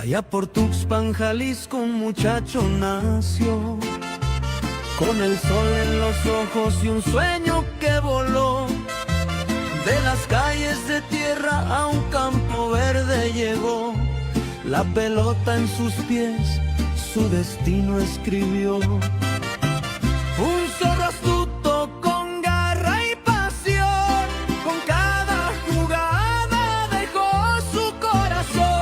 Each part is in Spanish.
Allá por Tuxpan, Jalisco, un muchacho nació, con el sol en los ojos y un sueño que voló. De las calles de tierra a un campo verde llegó, la pelota en sus pies, su destino escribió. Un zorro astuto con garra y pasión, con cada jugada dejó su corazón.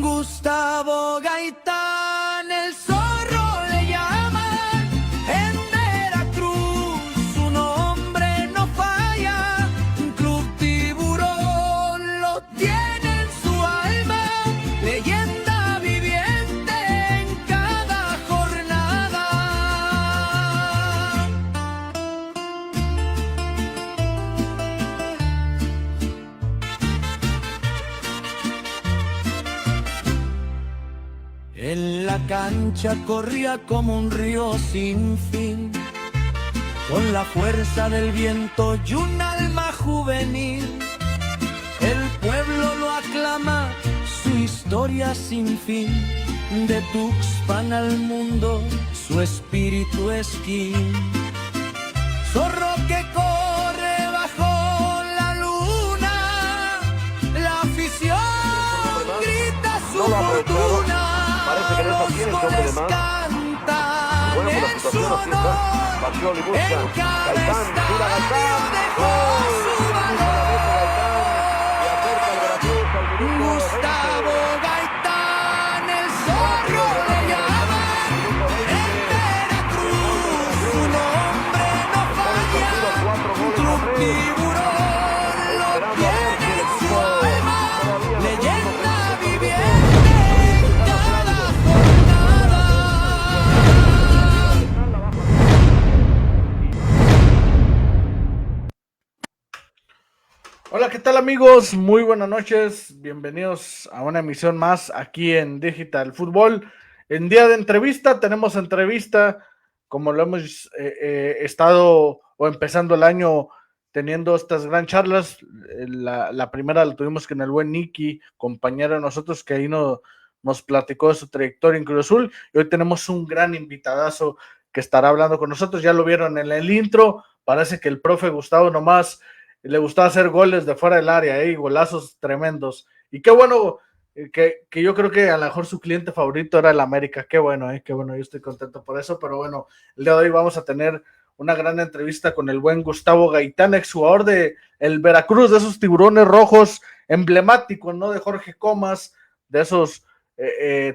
Gustavo Gaitán, el zorro le llaman, en Veracruz su nombre no falla. Club Tiburón lo tiene en su alma, leyenda viviente en cada jornada. En la cancha corría como un río sin fin, con la fuerza del viento y un alma juvenil. El pueblo lo aclama, su historia sin fin. De Tuxpan al mundo, su espíritu esquí. Zorro que corre bajo la luna, la afición grita su fortuna. Parece que en esa tiene el hombre de más. Bueno, por la situación así está. Pacioli busca. Gaitán, tira Gaitán. ¡Gol! Y acerca el Veracruz al minuto 20. Gustavo Gaitán, el zorro le llaman, en Veracruz su nombre no falla. Club Tiburón lo tiene en su alma, leyenda viviente en cada jornada. Hola, ¿qué tal amigos? Muy buenas noches, bienvenidos a una emisión más aquí en Digital Fútbol. En día de entrevista, tenemos entrevista, como lo hemos estado o empezando el año teniendo estas gran charlas. La primera la tuvimos con el buen Nicky, compañero de nosotros, que ahí nos platicó de su trayectoria en Cruz Azul, y hoy tenemos un gran invitadazo que estará hablando con nosotros. Ya lo vieron en el intro, parece que el profe Gustavo nomás le gustaba hacer goles de fuera del área, golazos tremendos. Y qué bueno, que yo creo que a lo mejor su cliente favorito era el América. Qué bueno, yo estoy contento por eso. Pero bueno, el día de hoy vamos a tener una gran entrevista con el buen Gustavo Gaitán, exjugador de el Veracruz, de esos Tiburones Rojos emblemáticos, ¿no? De Jorge Comas, de esos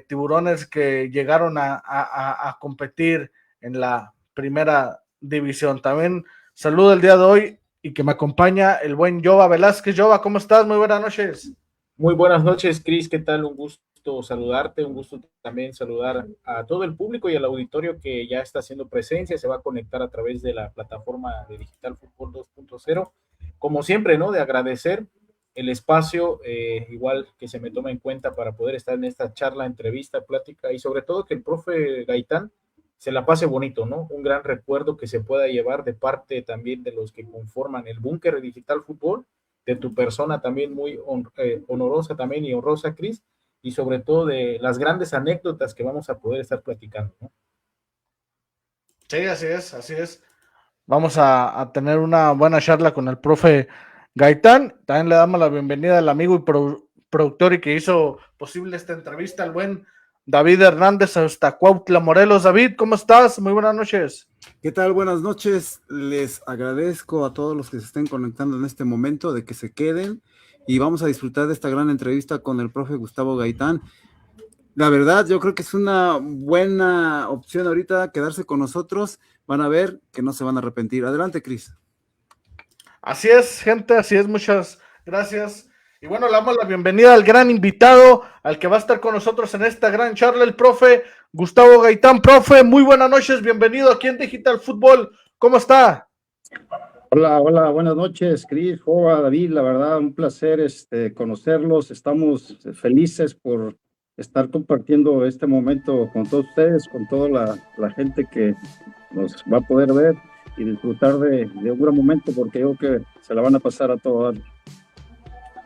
Tiburones que llegaron a competir en la primera división. También saludo el día de hoy y que me acompaña el buen Jova Velázquez. Jova, ¿cómo estás? Muy buenas noches. Muy buenas noches, Cris, ¿qué tal? Un gusto saludarte, un gusto también saludar a todo el público y al auditorio que ya está haciendo presencia, se va a conectar a través de la plataforma de Digital Fútbol 2.0. Como siempre, ¿no? De agradecer el espacio, igual que se me toma en cuenta para poder estar en esta charla, entrevista, plática, y sobre todo que el profe Gaitán se la pase bonito, ¿no? Un gran recuerdo que se pueda llevar de parte también de los que conforman el búnker de Digital Fútbol, de tu persona también muy honorosa también y honrosa, Cris, y sobre todo de las grandes anécdotas que vamos a poder estar platicando, ¿no? Sí, así es. Vamos a tener una buena charla con el profe Gaitán. También le damos la bienvenida al amigo y productor y que hizo posible esta entrevista, al buen David Hernández, hasta Cuautla, Morelos. David, ¿cómo estás? Muy buenas noches. ¿Qué tal? Buenas noches. Les agradezco a todos los que se estén conectando en este momento de que se queden y vamos a disfrutar de esta gran entrevista con el profe Gustavo Gaitán. La verdad, yo creo que es una buena opción ahorita quedarse con nosotros. Van a ver que no se van a arrepentir. Adelante, Cris. Así es, gente, así es. Muchas gracias. Y bueno, le damos la bienvenida al gran invitado, al que va a estar con nosotros en esta gran charla, el profe Gustavo Gaitán. Profe, muy buenas noches, bienvenido aquí en Digital Fútbol. ¿Cómo está? Hola, buenas noches, Cris, Jova, David. La verdad, un placer conocerlos. Estamos felices por estar compartiendo este momento con todos ustedes, con toda la gente que nos va a poder ver y disfrutar de un gran momento, porque yo creo que se la van a pasar a todo dar.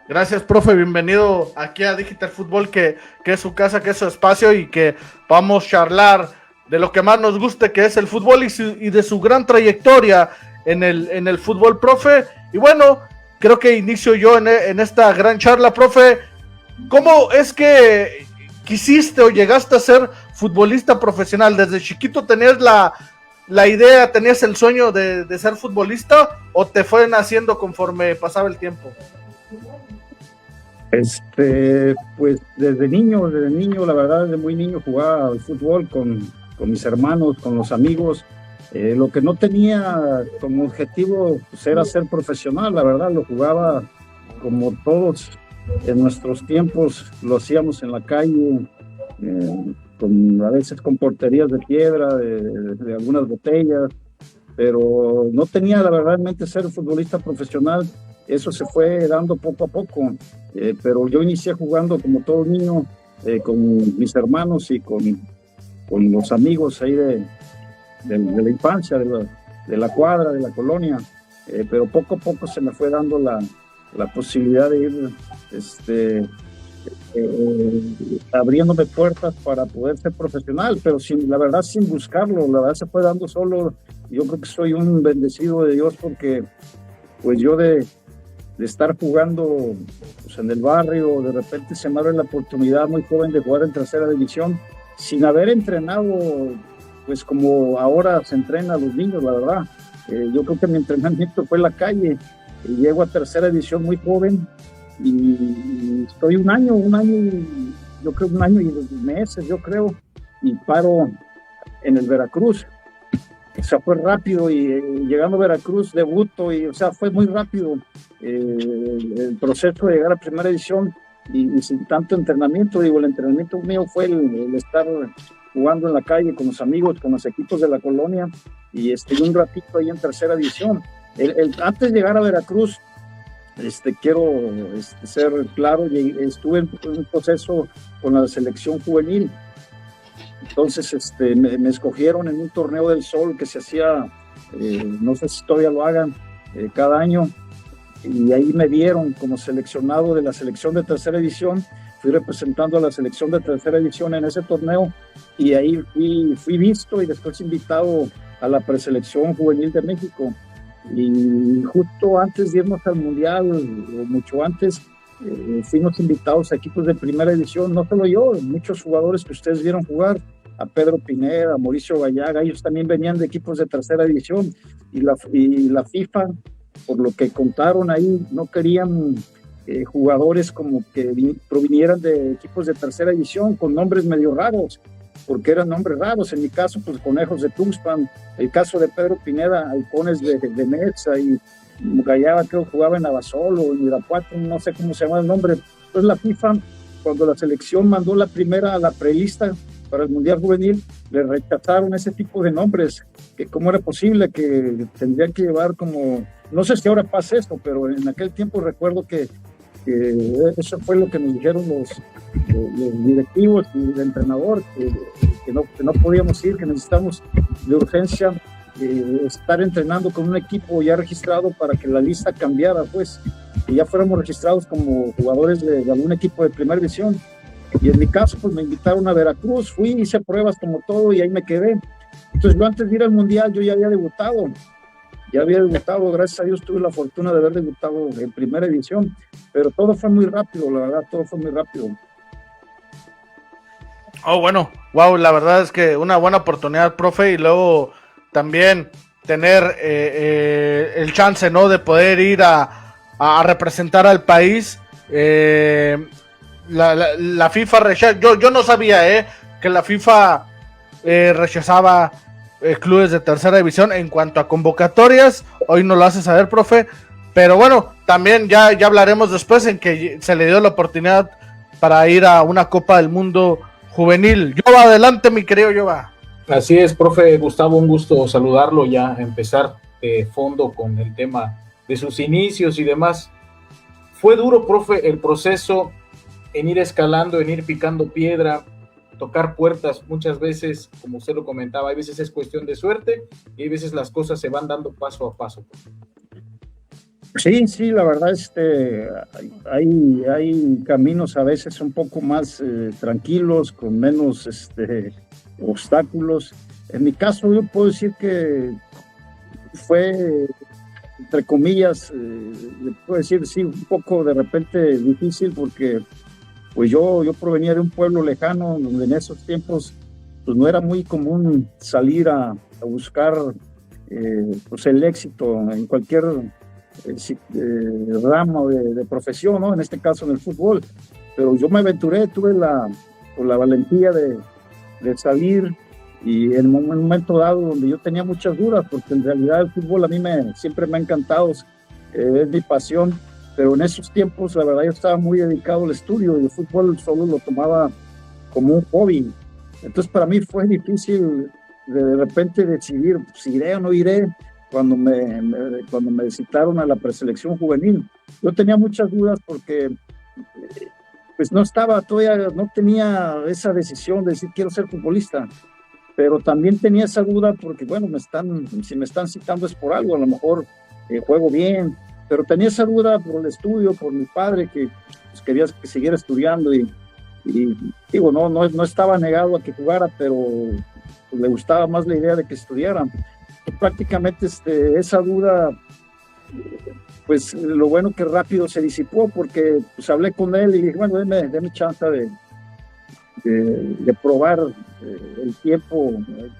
Gracias, profe, bienvenido aquí a Digital Fútbol, que es su casa, que es su espacio y que vamos a charlar de lo que más nos guste, que es el fútbol y de su gran trayectoria en el fútbol, profe. Y bueno, creo que inicio yo en esta gran charla, profe. ¿Cómo es que quisiste o llegaste a ser futbolista profesional? ¿Desde chiquito tenías la idea, tenías el sueño de ser futbolista o te fue naciendo conforme pasaba el tiempo? Pues desde niño, la verdad, desde muy niño jugaba al fútbol con mis hermanos, con los amigos. Lo que no tenía como objetivo pues, era ser profesional, la verdad, lo jugaba como todos en nuestros tiempos, lo hacíamos en la calle, a veces con porterías de piedra, de algunas botellas, pero no tenía la verdad en mente ser futbolista profesional. Eso se fue dando poco a poco, pero yo inicié jugando como todo niño con mis hermanos y con los amigos ahí de la infancia, de la cuadra, de la colonia, pero poco a poco se me fue dando la posibilidad de ir abriéndome puertas para poder ser profesional, pero la verdad sin buscarlo, la verdad se fue dando solo. Yo creo que soy un bendecido de Dios porque pues yo de estar jugando pues, en el barrio, de repente se me abre la oportunidad muy joven de jugar en tercera división, sin haber entrenado, pues como ahora se entrena a los niños, la verdad. Yo creo que mi entrenamiento fue en la calle, llego a tercera división muy joven y estoy un año yo creo 1 año y 2 meses, yo creo, y paro en el Veracruz. O sea, fue rápido y llegando a Veracruz debuto y, o sea, fue muy rápido el proceso de llegar a primera división y sin tanto entrenamiento. Digo, el entrenamiento mío fue el estar jugando en la calle con los amigos, con los equipos de la colonia y un ratito ahí en tercera división. Antes de llegar a Veracruz, quiero ser claro, estuve en un proceso con la selección juvenil. Entonces me escogieron en un torneo del Sol que se hacía, no sé si todavía lo hagan, cada año, y ahí me dieron como seleccionado de la selección de tercera división. Fui representando a la selección de tercera división en ese torneo y ahí fui visto y después invitado a la preselección juvenil de México. Y justo antes de irnos al Mundial, o mucho antes, fuimos invitados a equipos de primera división, no solo yo, muchos jugadores que ustedes vieron jugar, a Pedro Pineda, a Mauricio Gallaga, ellos también venían de equipos de tercera división y la FIFA, por lo que contaron ahí, no querían jugadores como que provinieran de equipos de tercera división con nombres medio raros, porque eran nombres raros. En mi caso, pues Conejos de Tuxpan, el caso de Pedro Pineda, Halcones de Mesa, y Gallaga creo que jugaba en Abasolo o en Irapuato, no sé cómo se llama el nombre. Entonces la FIFA, cuando la selección mandó la prelista para el Mundial Juvenil, le rechazaron ese tipo de nombres, que cómo era posible, que tendrían que llevar como, no sé si ahora pasa esto, pero en aquel tiempo recuerdo que eso fue lo que nos dijeron los directivos y el entrenador, que no podíamos ir, que necesitamos de urgencia estar entrenando con un equipo ya registrado para que la lista cambiara, pues, y ya fuéramos registrados como jugadores de algún equipo de primera división. Y en mi caso, pues me invitaron a Veracruz, fui, hice pruebas como todo y ahí me quedé. Entonces yo antes de ir al Mundial, yo ya había debutado, gracias a Dios tuve la fortuna de haber debutado en primera división, pero todo fue muy rápido, la verdad, todo fue muy rápido. Oh, bueno, wow, la verdad es que una buena oportunidad, profe, y luego también tener el chance, ¿no?, de poder ir a representar al país. La FIFA rechaza, yo no sabía que la FIFA rechazaba clubes de tercera división en cuanto a convocatorias. Hoy nos lo hace saber, profe, pero bueno, también ya hablaremos después en que se le dio la oportunidad para ir a una Copa del Mundo juvenil. Jova, adelante, mi querido Jova. Así es, profe Gustavo, un gusto saludarlo, ya empezar de fondo con el tema de sus inicios y demás. Fue duro, profe, el proceso en ir escalando, en ir picando piedra, tocar puertas. Muchas veces, como usted lo comentaba, hay veces es cuestión de suerte y hay veces las cosas se van dando paso a paso. Sí, sí, la verdad, hay caminos a veces un poco más tranquilos, con menos obstáculos. En mi caso, yo puedo decir que fue, entre comillas, le puedo decir, sí, un poco de repente difícil, porque pues yo provenía de un pueblo lejano, donde en esos tiempos pues no era muy común salir a buscar pues el éxito en cualquier ramo de profesión, ¿no? En este caso en el fútbol. Pero yo me aventuré, tuve la valentía de salir, y en un momento dado donde yo tenía muchas dudas, porque en realidad el fútbol a mí siempre me ha encantado, es mi pasión, pero en esos tiempos la verdad yo estaba muy dedicado al estudio y el fútbol solo lo tomaba como un hobby. Entonces para mí fue difícil de repente decidir si iré o no iré cuando me citaron a la preselección juvenil. Yo tenía muchas dudas porque pues no estaba todavía, no tenía esa decisión de decir quiero ser futbolista, pero también tenía esa duda porque bueno, si me están citando es por algo, a lo mejor juego bien, pero tenía esa duda por el estudio, por mi padre que pues, quería que siguiera estudiando, y digo, no estaba negado a que jugara, pero pues, le gustaba más la idea de que estudiara. Prácticamente esa duda, pues lo bueno que rápido se disipó, porque pues hablé con él y le dije, bueno, deme chance de probar el tiempo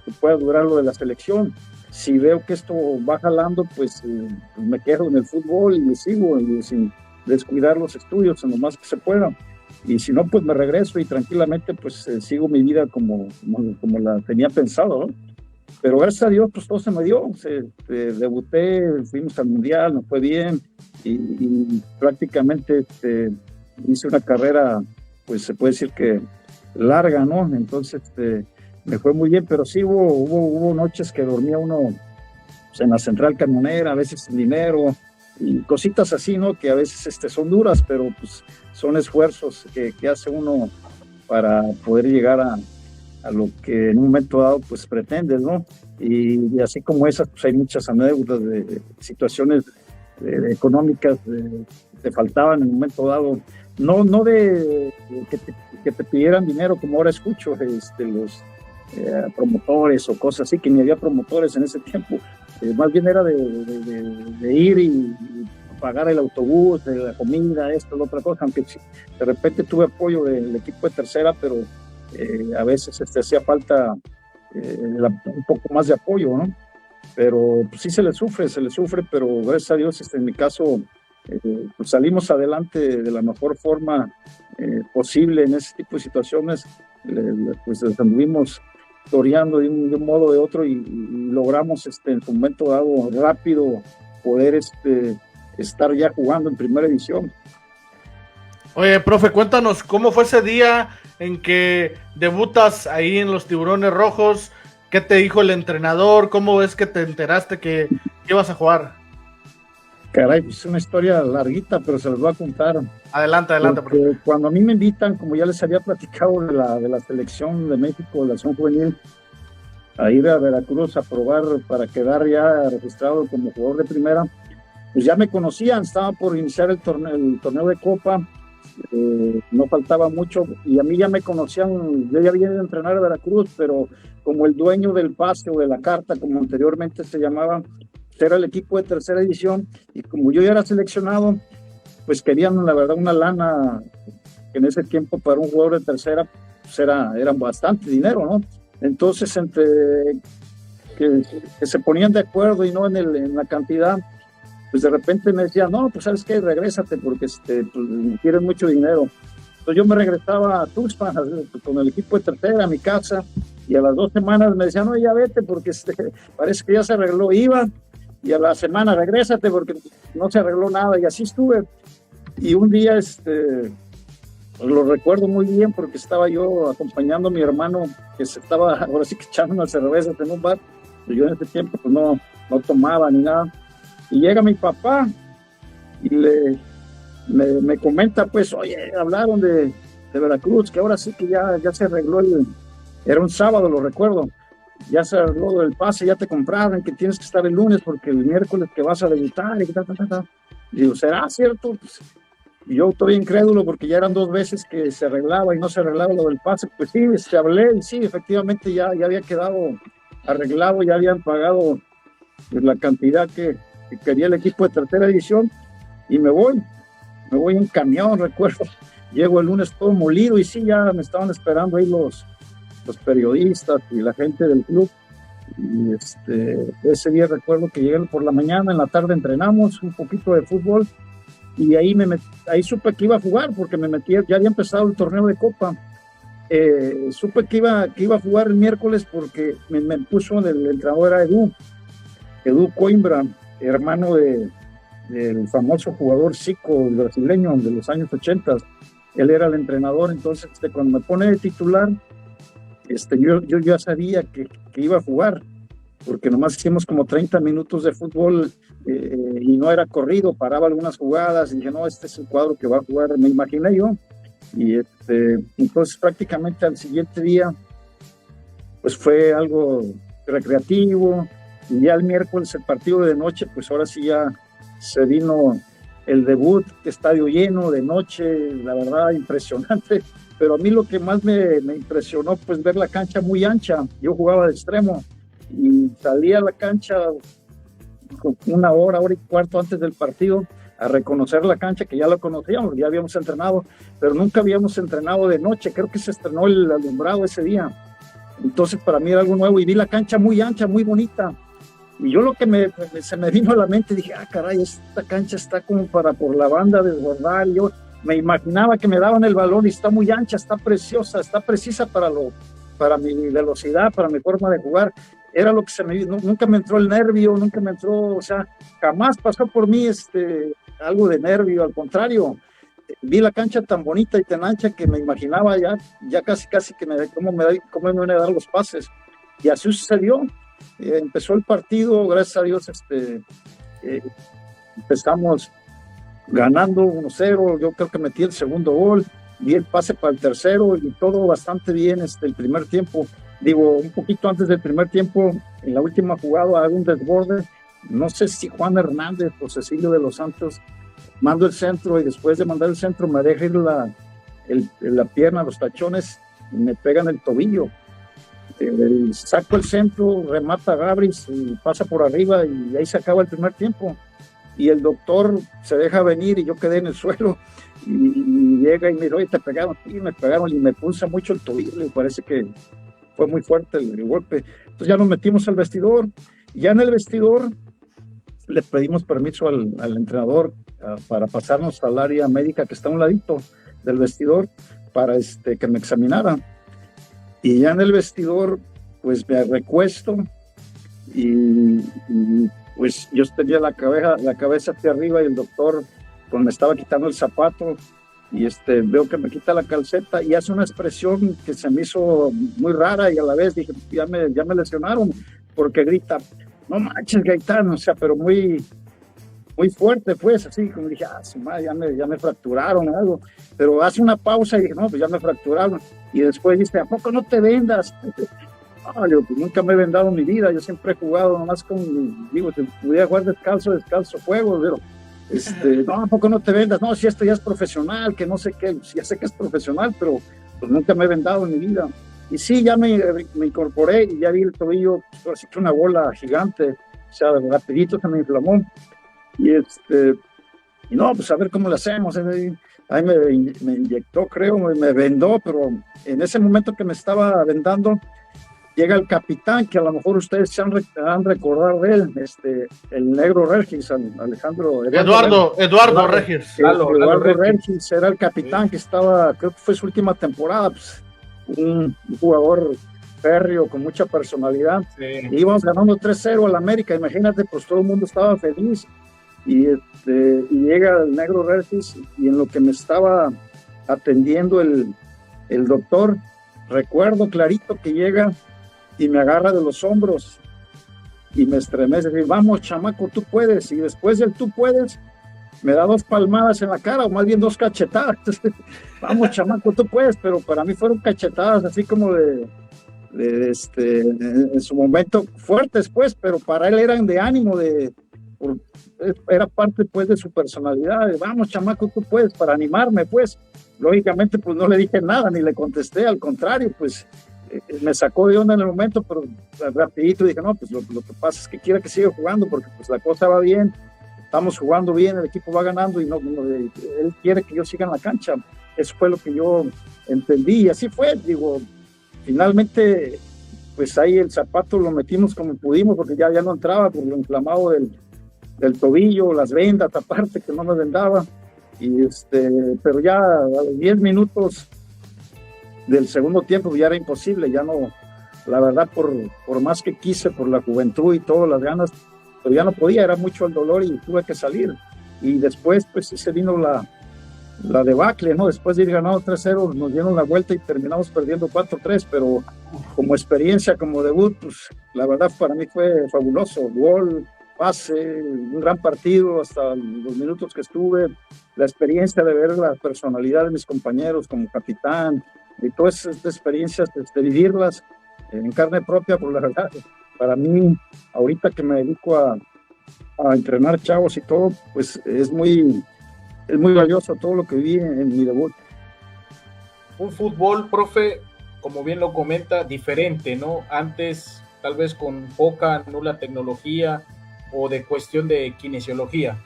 que pueda durar lo de la selección. Si veo que esto va jalando, pues me quedo en el fútbol y me sigo sin descuidar los estudios en lo más que se pueda. Y si no, pues me regreso y tranquilamente pues sigo mi vida como la tenía pensado, ¿no? Pero gracias a Dios, pues todo se me dio. Debuté, fuimos al Mundial, nos fue bien, y prácticamente hice una carrera, pues se puede decir que larga, ¿no? Entonces me fue muy bien, pero sí hubo noches que dormía uno pues, en la central camionera, a veces sin dinero, y cositas así, ¿no? Que a veces son duras, pero pues son esfuerzos que hace uno para poder llegar a lo que en un momento dado pues pretendes, ¿no? Y así como esas, pues hay muchas anécdotas de situaciones económicas que te faltaban en un momento dado, no de que te pidieran dinero como ahora escucho, los promotores o cosas así, que ni había promotores en ese tiempo, más bien era de ir y pagar el autobús, de la comida, esto, la otra cosa, aunque de repente tuve apoyo del equipo de tercera, pero a veces hacía falta un poco más de apoyo, ¿no? Pero pues, sí se le sufre, pero gracias a Dios, en mi caso, pues salimos adelante de la mejor forma posible en ese tipo de situaciones. Pues anduvimos toreando de un modo o de otro, y logramos en su momento dado rápido poder estar ya jugando en primera división. Oye, profe, cuéntanos, ¿cómo fue ese día en que debutas ahí en los Tiburones Rojos? ¿Qué te dijo el entrenador? ¿Cómo es que te enteraste que ibas a jugar? Caray, pues es una historia larguita, pero se los voy a contar. Adelante, profe. Cuando a mí me invitan, como ya les había platicado de la selección de México, de la selección juvenil, a ir a Veracruz a probar para quedar ya registrado como jugador de primera, pues ya me conocían, estaba por iniciar el torneo de Copa, no faltaba mucho, y a mí ya me conocían. Yo ya había ido a entrenar a Veracruz, pero como el dueño del pase o de la carta, como anteriormente se llamaba, era el equipo de tercera división, y como yo ya era seleccionado, pues querían la verdad una lana que en ese tiempo para un jugador de tercera pues era bastante dinero, ¿no? Entonces entre que se ponían de acuerdo y no en la cantidad, pues de repente me decían, no, pues sabes qué, regrésate porque pues, quieren mucho dinero. Entonces yo me regresaba a Tuxpan con el equipo de tercera a mi casa, y a las 2 semanas me decían, no, ya vete porque parece que ya se arregló. Iba, y a la semana regrésate porque no se arregló nada, y así estuve. Y un día lo recuerdo muy bien porque estaba yo acompañando a mi hermano que se estaba ahora sí que echando unas cervezas en un bar. Yo en ese tiempo pues no tomaba ni nada, y llega mi papá y me comenta, pues, oye, hablaron de Veracruz, que ahora sí que ya se arregló era un sábado, lo recuerdo, ya se arregló el pase, ya te compraron, que tienes que estar el lunes porque el miércoles que vas a debutar, y Digo, ¿será cierto? Pues, y yo estoy incrédulo porque ya eran 2 veces que se arreglaba y no se arreglaba lo del pase. Pues sí, hablé y sí, efectivamente ya había quedado arreglado, ya habían pagado pues, la cantidad que quería el equipo de tercera división y me voy en camión, recuerdo. Llego el lunes todo molido y sí, ya me estaban esperando ahí los periodistas y la gente del club. Y ese día recuerdo que llegué por la mañana, en la tarde entrenamos un poquito de fútbol y ahí supe que iba a jugar porque me metí, ya había empezado el torneo de Copa. Supe que iba a jugar el miércoles porque me puso, el entrenador era Edu Coimbra, hermano del famoso jugador Zico, el brasileño de los años 80. Él era el entrenador, entonces cuando me pone de titular, yo ya sabía que iba a jugar, porque nomás hicimos como 30 minutos de fútbol y no era corrido, paraba algunas jugadas y dije, no, este es el cuadro que va a jugar, me imaginé yo. Y entonces prácticamente al siguiente día, pues fue algo recreativo, y ya el miércoles el partido de noche, pues ahora sí ya se vino el debut, estadio lleno de noche, la verdad impresionante. Pero a mí lo que más me impresionó, pues ver la cancha muy ancha. Yo jugaba de extremo y salía a la cancha una hora y cuarto antes del partido a reconocer la cancha, que ya la conocíamos, ya habíamos entrenado, pero nunca habíamos entrenado de noche. Creo que se estrenó el alumbrado ese día. Entonces para mí era algo nuevo y vi la cancha muy ancha, muy bonita. Y yo lo que se me vino a la mente, dije, caray, esta cancha está como por la banda desbordar. Yo me imaginaba que me daban el balón y está muy ancha, está preciosa, está precisa para mi velocidad, para mi forma de jugar. Era lo que se me vino, nunca me entró el nervio, nunca me entró, o sea, jamás pasó por mí algo de nervio, al contrario. Vi la cancha tan bonita y tan ancha que me imaginaba ya casi que cómo me iban a dar los pases. Y así sucedió. Empezó el partido, gracias a Dios, empezamos ganando 1-0, yo creo que metí el segundo gol, di el pase para el tercero y todo bastante bien el primer tiempo. Digo, un poquito antes del primer tiempo, en la última jugada hago un desborde, no sé si Juan Hernández o Cecilio de los Santos, mando el centro y después de mandar el centro me deja ir la pierna, los tachones y me pegan el tobillo. Saco el centro, remata a Gabris y pasa por arriba y ahí se acaba el primer tiempo. Y el doctor se deja venir y yo quedé en el suelo y llega y me dice, oye, te pegaron, y me pegaron y me pulsa mucho el tobillo, y parece que fue muy fuerte el golpe. Entonces ya nos metimos al vestidor, y ya en el vestidor le pedimos permiso al entrenador para pasarnos al área médica que está a un ladito del vestidor para que me examinara. Y ya en el vestidor, pues me recuesto y pues yo tenía la cabeza hacia arriba y el doctor pues me estaba quitando el zapato y veo que me quita la calceta y hace una expresión que se me hizo muy rara y a la vez dije, ya me lesionaron, porque grita, no manches, Gaitán, o sea, pero muy fuerte, pues, así como dije, su madre, ya me fracturaron algo, pero hace una pausa y dije, no, pues ya me fracturaron, y después dice, ¿a poco no te vendas? Yo pues, nunca me he vendado en mi vida, yo siempre he jugado nomás digo, si pudiera jugar descalzo juego, pero, no, ¿a poco no te vendas? No, si esto ya es profesional, que no sé qué, ya sé que es profesional, pero pues nunca me he vendado en mi vida, y sí, ya me incorporé, y ya vi el tobillo, pues, así que una bola gigante, o sea, rapidito se me inflamó, y no, pues a ver cómo lo hacemos. Ahí me inyectó, creo, me vendó, pero en ese momento que me estaba vendando, llega el capitán, que a lo mejor ustedes se han recordado de él, el negro Regis, Eduardo Regis. Eduardo Regis era el capitán que estaba, creo que fue su última temporada, pues, un jugador férreo, con mucha personalidad. Sí. Íbamos ganando 3-0 al América, imagínate, pues todo el mundo estaba feliz. Y llega el negro Regis y en lo que me estaba atendiendo el doctor, recuerdo clarito que llega y me agarra de los hombros y me estremece, dice, vamos chamaco, tú puedes, y después del tú puedes, me da 2 palmadas en la cara, o más bien 2 cachetadas, vamos chamaco, tú puedes, pero para mí fueron cachetadas así como en su momento fuertes, pues, pero para él eran de ánimo, de era parte pues de su personalidad. Vamos, chamaco, tú puedes, para animarme, pues. Lógicamente, pues no le dije nada, ni le contesté, al contrario, pues me sacó de onda en el momento, pero rapidito dije, no, pues lo que pasa es que quiera que siga jugando, porque pues la cosa va bien, estamos jugando bien, el equipo va ganando y él quiere que yo siga en la cancha. Eso fue lo que yo entendí y así fue, digo, finalmente, pues ahí el zapato lo metimos como pudimos, porque ya no entraba por lo inflamado del tobillo, las vendas aparte que no me vendaba. Pero ya a los 10 minutos del segundo tiempo ya era imposible, ya no, la verdad, por más que quise, por la juventud y todas las ganas, pero ya no podía, era mucho el dolor y tuve que salir. Y después, pues se vino la debacle, ¿no? Después de ir ganando 3-0, nos dieron la vuelta y terminamos perdiendo 4-3, pero como experiencia, como debut, pues la verdad para mí fue fabuloso. Gol, pase, un gran partido hasta los minutos que estuve, la experiencia de ver la personalidad de mis compañeros como capitán y todas estas experiencias, de vivirlas en carne propia, pues la verdad, para mí, ahorita que me dedico a entrenar chavos y todo, pues es muy valioso todo lo que vi en mi debut. Un fútbol, profe, como bien lo comenta, diferente, ¿no? Antes, tal vez con poca, nula tecnología, o de cuestión de kinesiología,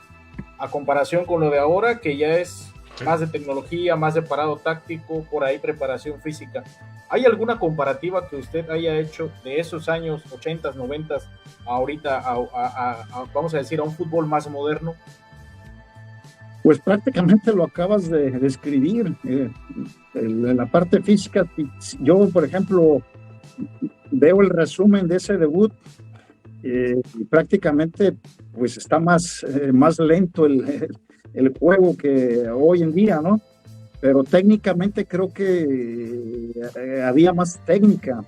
a comparación con lo de ahora, que ya es más de tecnología, más de parado táctico, por ahí preparación física. ¿Hay alguna comparativa que usted haya hecho de esos años 80s, 90s, ahorita, vamos a decir, a un fútbol más moderno? Pues prácticamente lo acabas de describir. En la parte física, yo, por ejemplo, veo el resumen de ese debut, y prácticamente pues está más lento el juego que hoy en día, ¿no? Pero técnicamente creo que había más técnica.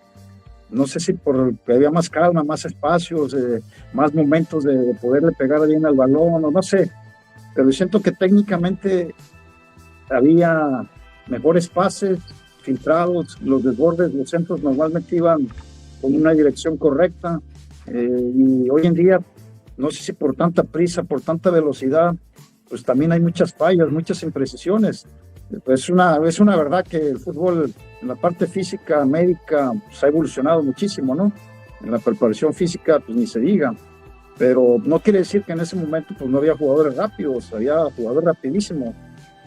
No sé si porque había más calma, más espacios, más momentos de poderle pegar bien al balón, o no sé. Pero siento que técnicamente había mejores pases filtrados, los desbordes, los centros normalmente iban con una dirección correcta. Y hoy en día, no sé si por tanta prisa, por tanta velocidad, pues también hay muchas fallas, muchas imprecisiones. Es una verdad que el fútbol en la parte física, médica, pues ha evolucionado muchísimo, ¿no? En la preparación física, pues ni se diga. Pero no quiere decir que en ese momento pues no había jugadores rápidos, había jugadores rapidísimos,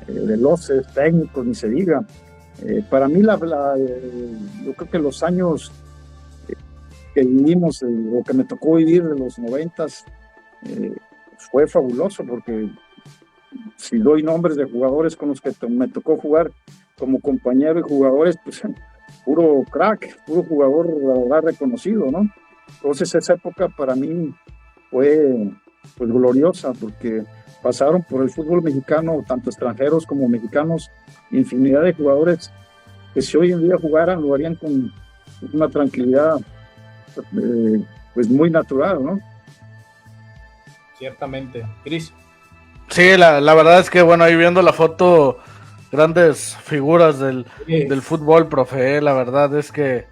veloces, técnicos, ni se diga. Para mí, yo creo que los años que vivimos, o que me tocó vivir de los 90s, fue fabuloso, porque si doy nombres de jugadores con los que me tocó jugar como compañero y jugadores, pues puro crack, puro jugador, la verdad, reconocido, ¿no? Entonces esa época para mí fue pues gloriosa, porque pasaron por el fútbol mexicano, tanto extranjeros como mexicanos, infinidad de jugadores que si hoy en día jugaran lo harían con una tranquilidad pues muy natural, ¿no? Ciertamente. Cris. Sí, la verdad es que, bueno, ahí viendo la foto, grandes figuras del fútbol, profe, la verdad es que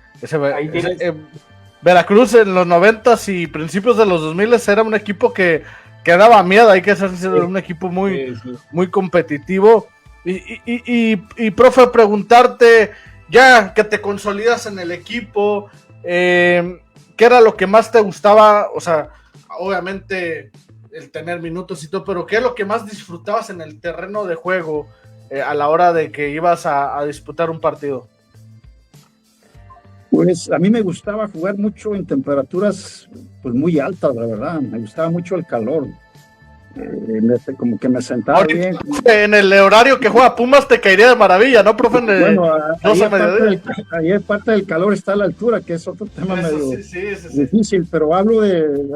Veracruz en los 90s y principios de los 2000s era un equipo que daba miedo, hay que ser sincero, un equipo muy competitivo. Y profe, preguntarte, ya que te consolidas en el equipo, ¿qué era lo que más te gustaba? O sea, obviamente el tener minutos y todo, pero ¿qué es lo que más disfrutabas en el terreno de juego a la hora de que ibas a disputar un partido? Pues a mí me gustaba jugar mucho en temperaturas pues muy altas, la verdad. Me gustaba mucho el calor. Como que me sentaba bien. En el horario que juega Pumas te caería de maravilla, ¿no, profe? Bueno, ahí parte del calor está a la altura, que es otro tema medio difícil, pero hablo de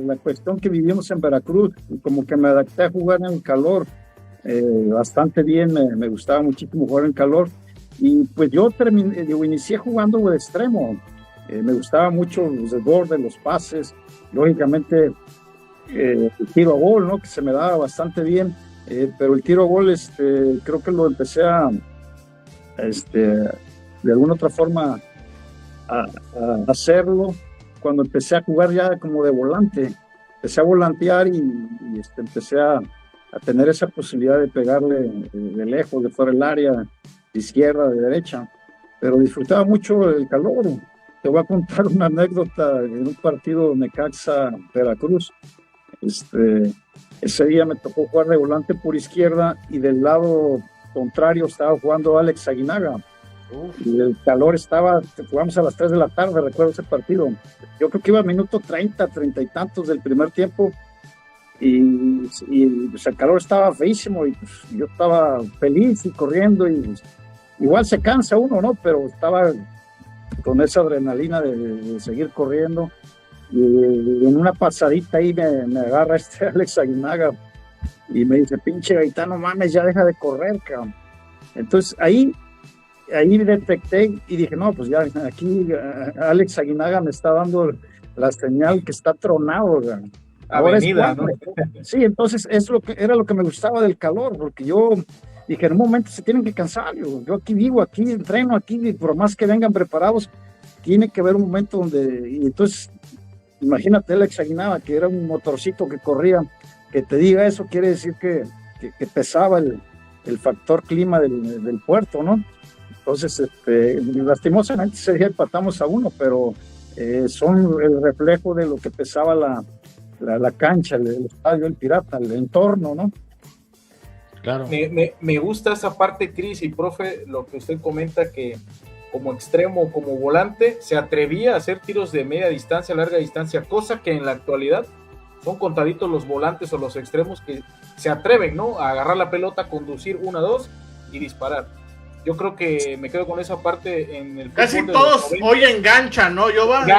la cuestión que vivimos en Veracruz, como que me adapté a jugar en el calor bastante bien, me gustaba muchísimo jugar en calor, y pues yo inicié jugando de extremo, me gustaba mucho los desbordes, los pases, lógicamente el tiro a gol, ¿no? Que se me daba bastante bien, pero el tiro a gol creo que lo empecé de alguna otra forma a hacerlo cuando empecé a jugar ya como de volante. empecé a volantear y empecé a tener esa posibilidad de pegarle de lejos, de fuera del área, de izquierda, de derecha, pero disfrutaba mucho el calor. Te voy a contar una anécdota en un partido Necaxa-Veracruz. Ese día me tocó jugar de volante por izquierda y del lado contrario estaba jugando Alex Aguinaga. Y el calor jugamos a las 3 de la tarde, recuerdo ese partido. Yo creo que iba a minuto 30 y tantos del primer tiempo y pues, el calor estaba feísimo y pues, yo estaba feliz y corriendo y igual se cansa uno, ¿no? Pero estaba con esa adrenalina de seguir corriendo y en una pasadita ahí me agarra Alex Aguinaga y me dice, pinche Gaitán, no mames, ya deja de correr, cabrón. Entonces ahí detecté y dije, no, pues ya aquí Alex Aguinaga me está dando la señal que está tronado, cabrón. Avenida, ¿no? Sí, entonces era lo que me gustaba del calor, porque yo dije, en un momento se tienen que cansar, yo aquí vivo, aquí entreno, aquí, por más que vengan preparados, tiene que haber un momento donde, y entonces, imagínate Alex Aguinaga, que era un motorcito que corría, que te diga eso, quiere decir que pesaba el factor clima del puerto, ¿no? Entonces, lastimosamente ese día empatamos a 1, pero son el reflejo de lo que pesaba la cancha, el estadio, el Pirata, el entorno, ¿no? Claro. Me gusta esa parte, Cris y profe, lo que usted comenta, que como extremo, como volante, se atrevía a hacer tiros de media distancia, larga distancia, cosa que en la actualidad son contaditos los volantes o los extremos que se atreven, ¿no? A agarrar la pelota, conducir 1-2 y disparar. Yo creo que me quedo con esa parte en el casi todos hoy enganchan, ¿no?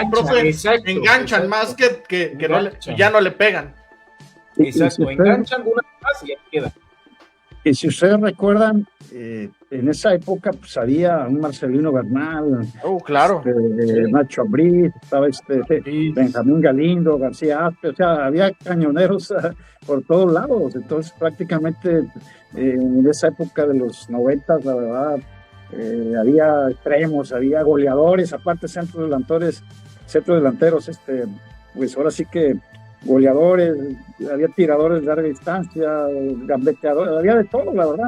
Profe, exacto, enganchan exacto. más que ya no le pegan. Exacto, enganchan una más y ahí queda. Y si ustedes recuerdan, en esa época pues había un Marcelino Bernal, claro. Nacho Abril, estaba Benjamín Galindo, García Aspe, o sea, había cañoneros por todos lados. Entonces prácticamente en esa época de los 90, la verdad, había extremos, había goleadores, aparte centros delanteros, pues ahora sí que goleadores, había tiradores de larga distancia, gambeteadores, había de todo, la verdad.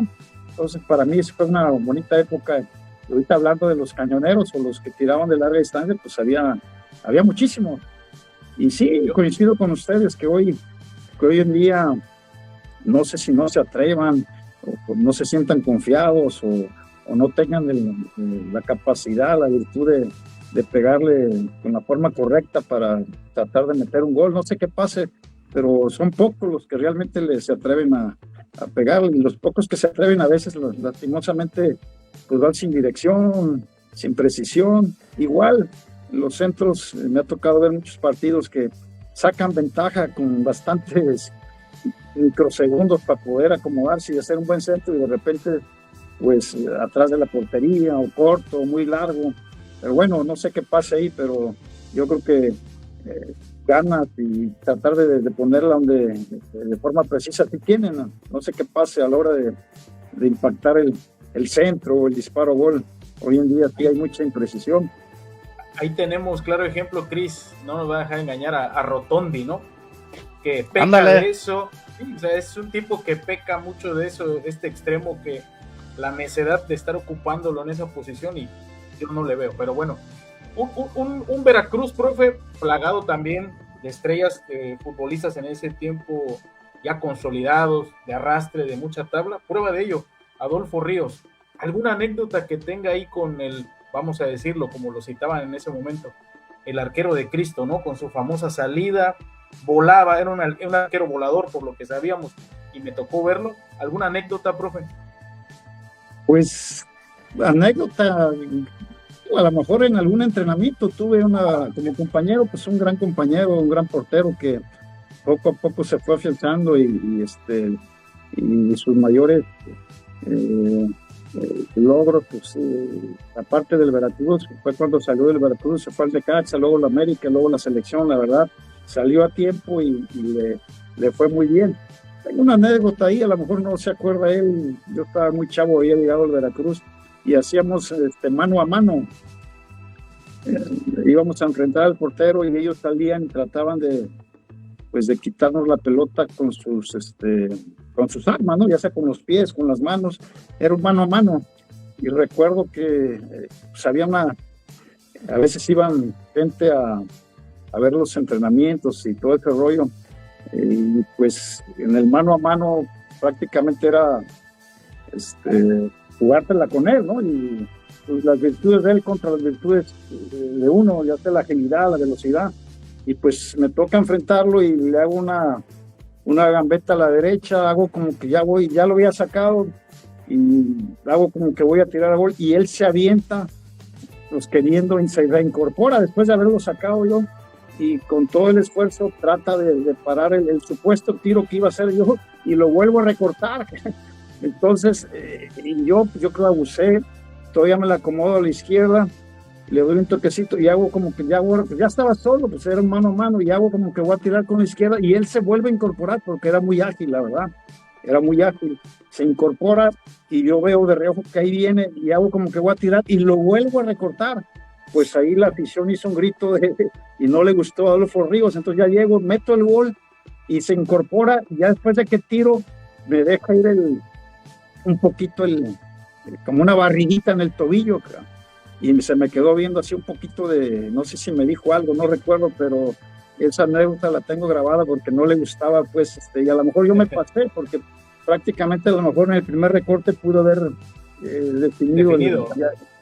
Entonces, para mí eso fue una bonita época. Ahorita hablando de los cañoneros o los que tiraban de larga distancia, pues había muchísimo. Y sí, coincido con ustedes que hoy en día, no sé si no se atrevan, o no se sientan confiados, o no tengan la capacidad, la virtud de pegarle con la forma correcta para tratar de meter un gol. No sé qué pase, pero son pocos los que realmente se atreven a pegar, y los pocos que se atreven a veces lastimosamente pues van sin dirección, sin precisión. Igual los centros, me ha tocado ver muchos partidos que sacan ventaja con bastantes microsegundos para poder acomodarse y hacer un buen centro, y de repente pues atrás de la portería, o corto, o muy largo. Pero bueno, no sé qué pase ahí, pero yo creo que ganas y tratar de ponerla donde de forma precisa sí tienen. No sé qué pase a la hora de impactar el centro o el disparo gol. Hoy en día sí hay mucha imprecisión. Ahí tenemos claro ejemplo, Cris, no nos va a dejar engañar a Rotondi, ¿no? Que peca de eso. Sí, o sea, es un tipo que peca mucho de eso, este extremo, que la necedad de estar ocupándolo en esa posición, y yo no le veo. Pero bueno, un Veracruz, profe, plagado también de estrellas futbolistas en ese tiempo ya consolidados, de arrastre, de mucha tabla. Prueba de ello, Adolfo Ríos. ¿Alguna anécdota que tenga ahí con el, vamos a decirlo como lo citaban en ese momento, el arquero de Cristo, ¿no? Con su famosa salida, volaba, era un arquero volador por lo que sabíamos, y me tocó verlo. ¿Alguna anécdota, profe? Pues anécdota, a lo mejor en algún entrenamiento tuve como compañero, pues un gran compañero, un gran portero que poco a poco se fue afianzando y sus mayores logros, pues aparte del Veracruz, fue cuando salió del Veracruz, se fue al Necaxa, luego la América, luego la selección. La verdad, salió a tiempo y le fue muy bien. Tengo una anécdota ahí, a lo mejor no se acuerda él, yo estaba muy chavo, había llegado al Veracruz y hacíamos mano a mano. Íbamos a enfrentar al portero y ellos salían y trataban de pues de quitarnos la pelota con sus armas, ¿no? Ya sea con los pies, con las manos, era un mano a mano. Y recuerdo que pues a veces iban gente a ver los entrenamientos y todo ese rollo, y pues en el mano a mano prácticamente era jugártela con él, ¿no? Y pues, las virtudes de él contra las virtudes de uno, ya sea la agilidad, la velocidad, y pues me toca enfrentarlo y le hago una gambeta a la derecha, hago como que ya lo había sacado y hago como que voy a tirar a gol y él se avienta pues queriendo, y se reincorpora después de haberlo sacado yo, y con todo el esfuerzo trata de parar el supuesto tiro que iba a hacer yo y lo vuelvo a recortar. Entonces yo creo que abusé, todavía me la acomodo a la izquierda, le doy un toquecito y hago como que ya estaba solo, pues era un mano a mano, y hago como que voy a tirar con la izquierda y él se vuelve a incorporar porque era muy ágil, la verdad, era muy ágil, se incorpora y yo veo de reojo que ahí viene y hago como que voy a tirar y lo vuelvo a recortar. Pues ahí la afición hizo un grito y no le gustó a Adolfo Ríos, entonces ya llego, meto el gol y se incorpora, y ya después de que tiro me deja ir un poquito como una barriguita en el tobillo, y se me quedó viendo así un poquito no sé si me dijo algo, no recuerdo, pero esa anécdota la tengo grabada porque no le gustaba, pues, y a lo mejor yo me pasé, porque prácticamente a lo mejor en el primer recorte pudo haber definido.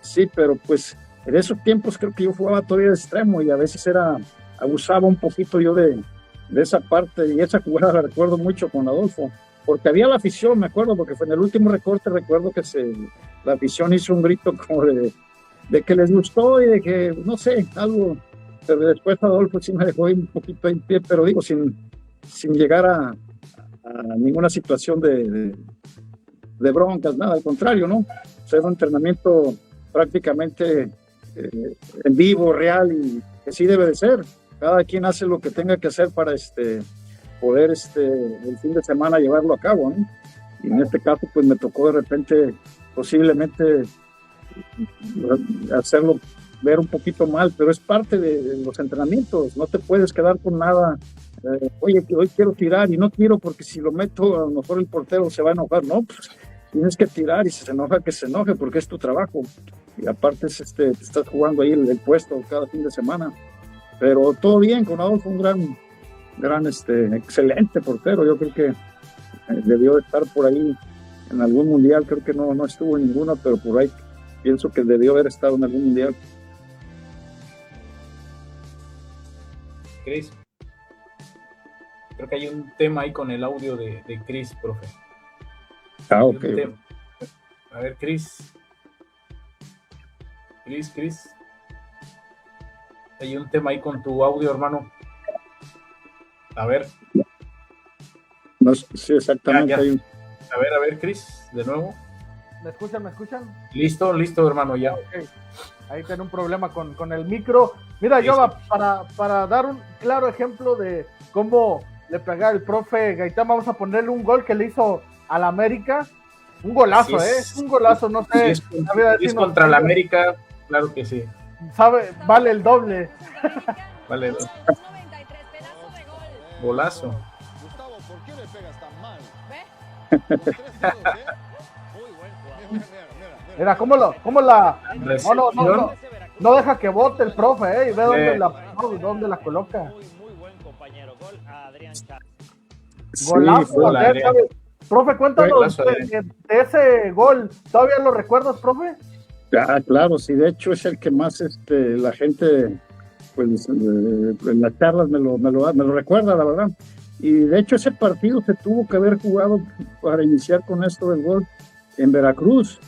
Sí, pero pues en esos tiempos creo que yo jugaba todavía de extremo y a veces abusaba un poquito yo de esa parte, y esa jugada la recuerdo mucho con Adolfo, porque había la afición, me acuerdo, porque fue en el último recorte, recuerdo que la afición hizo un grito como de que les gustó y de que, no sé, algo, pero después Adolfo sí me dejó un poquito en pie, pero digo, sin llegar a ninguna situación de broncas, nada, al contrario, ¿no? O sea, era un entrenamiento prácticamente en vivo, real, y que sí debe de ser. Cada quien hace lo que tenga que hacer para poder el fin de semana llevarlo a cabo, ¿no? Y en este caso pues me tocó de repente posiblemente hacerlo ver un poquito mal, pero es parte de los entrenamientos, no te puedes quedar con nada. Oye, hoy quiero tirar y no tiro porque si lo meto a lo mejor el portero se va a enojar. No, pues tienes que tirar, y si se enoja que se enoje porque es tu trabajo, y aparte te estás jugando ahí el puesto cada fin de semana. Pero todo bien con Adolfo, un gran excelente portero. Yo creo que debió de estar por ahí en algún mundial, creo que no estuvo en ninguno, pero por ahí pienso que debió haber estado en algún mundial. Cris, creo que hay un tema ahí con el audio de Cris, profe. Ok. A ver, Cris. Cris. Hay un tema ahí con tu audio, hermano. A ver. No, sí, exactamente. Ya. A ver, Cris, de nuevo. ¿Me escuchan? Listo, hermano, ya. Okay. Ahí tengo un problema con el micro. Mira, yo para dar un claro ejemplo de cómo le pegaba el profe Gaitán, vamos a ponerle un gol que le hizo al América. Un golazo, un golazo, no sé. Es contra la América, claro que sí. Vale el doble. Vale el doble. Golazo. Gustavo, ¿por qué le pegas tan mal? Mira, ¿cómo la no deja que bote el profe, y ve dónde la coloca. Muy buen compañero. Gol a Adrián Chávez. Golazo, profe, cuéntanos de ese gol. ¿Todavía lo recuerdas, profe? Claro, sí, de hecho es el que más la gente, pues en las charlas me lo recuerda, la verdad. Y de hecho ese partido se tuvo que haber jugado para iniciar con esto del gol en Veracruz,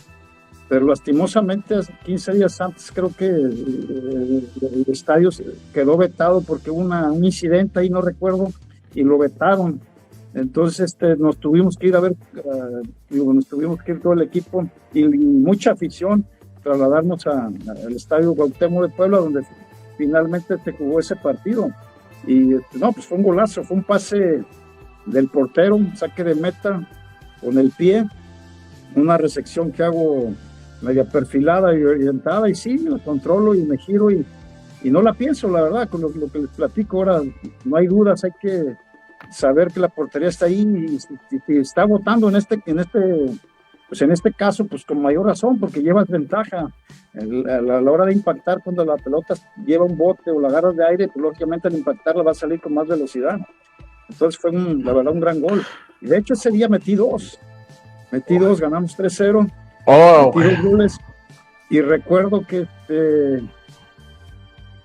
pero lastimosamente 15 días antes creo que el estadio quedó vetado porque hubo un incidente ahí, no recuerdo, y lo vetaron. Entonces nos tuvimos que ir a ver, nos tuvimos que ir todo el equipo y mucha afición, trasladarnos al estadio Cuauhtémoc de Puebla, donde finalmente se jugó ese partido. Y pues fue un golazo, fue un pase del portero, un saque de meta con el pie, una recepción que hago media perfilada y orientada, y sí, la controlo y me giro y no la pienso, la verdad, con lo que les platico ahora, no hay dudas, hay que saber que la portería está ahí y está botando en este caso, pues con mayor razón, porque llevas ventaja a la hora de impactar. Cuando la pelota lleva un bote o la agarras de aire, pues lógicamente al impactarla va a salir con más velocidad. Entonces fue la verdad un gran gol. Y de hecho ese día metí dos, ganamos 3-0, metí 2 goles. Y recuerdo que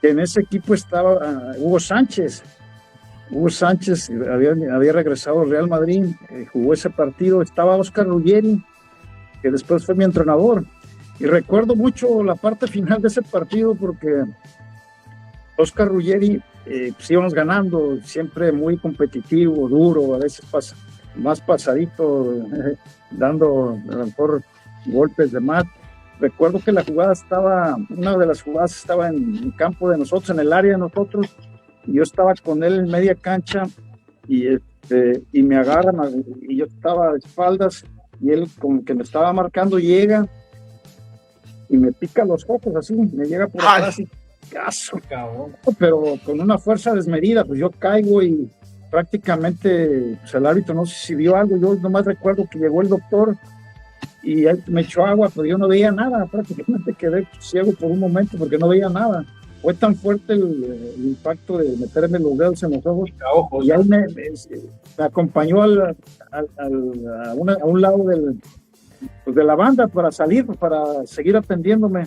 en ese equipo estaba Hugo Sánchez. Había regresado al Real Madrid, jugó ese partido. Estaba Oscar Ruggeri, que después fue mi entrenador. Y recuerdo mucho la parte final de ese partido porque Oscar Ruggeri, pues íbamos ganando, siempre muy competitivo, duro, a veces más pasadito, dando a lo mejor golpes de mat. Recuerdo que una de las jugadas estaba en el campo de nosotros, en el área de nosotros, y yo estaba con él en media cancha y me agarran y yo estaba de espaldas y él como que me estaba marcando, llega y me pica los ojos así, me llega por atrás y caso, pero con una fuerza desmedida, pues yo caigo y prácticamente pues el árbitro no sé si vio algo. Yo nomás recuerdo que llegó el doctor y él me echó agua, pero yo no veía nada, prácticamente quedé ciego por un momento porque no veía nada. Fue tan fuerte el impacto de meterme los dedos en los ojos, y ahí me acompañó a un lado de la banda para para seguir atendiéndome.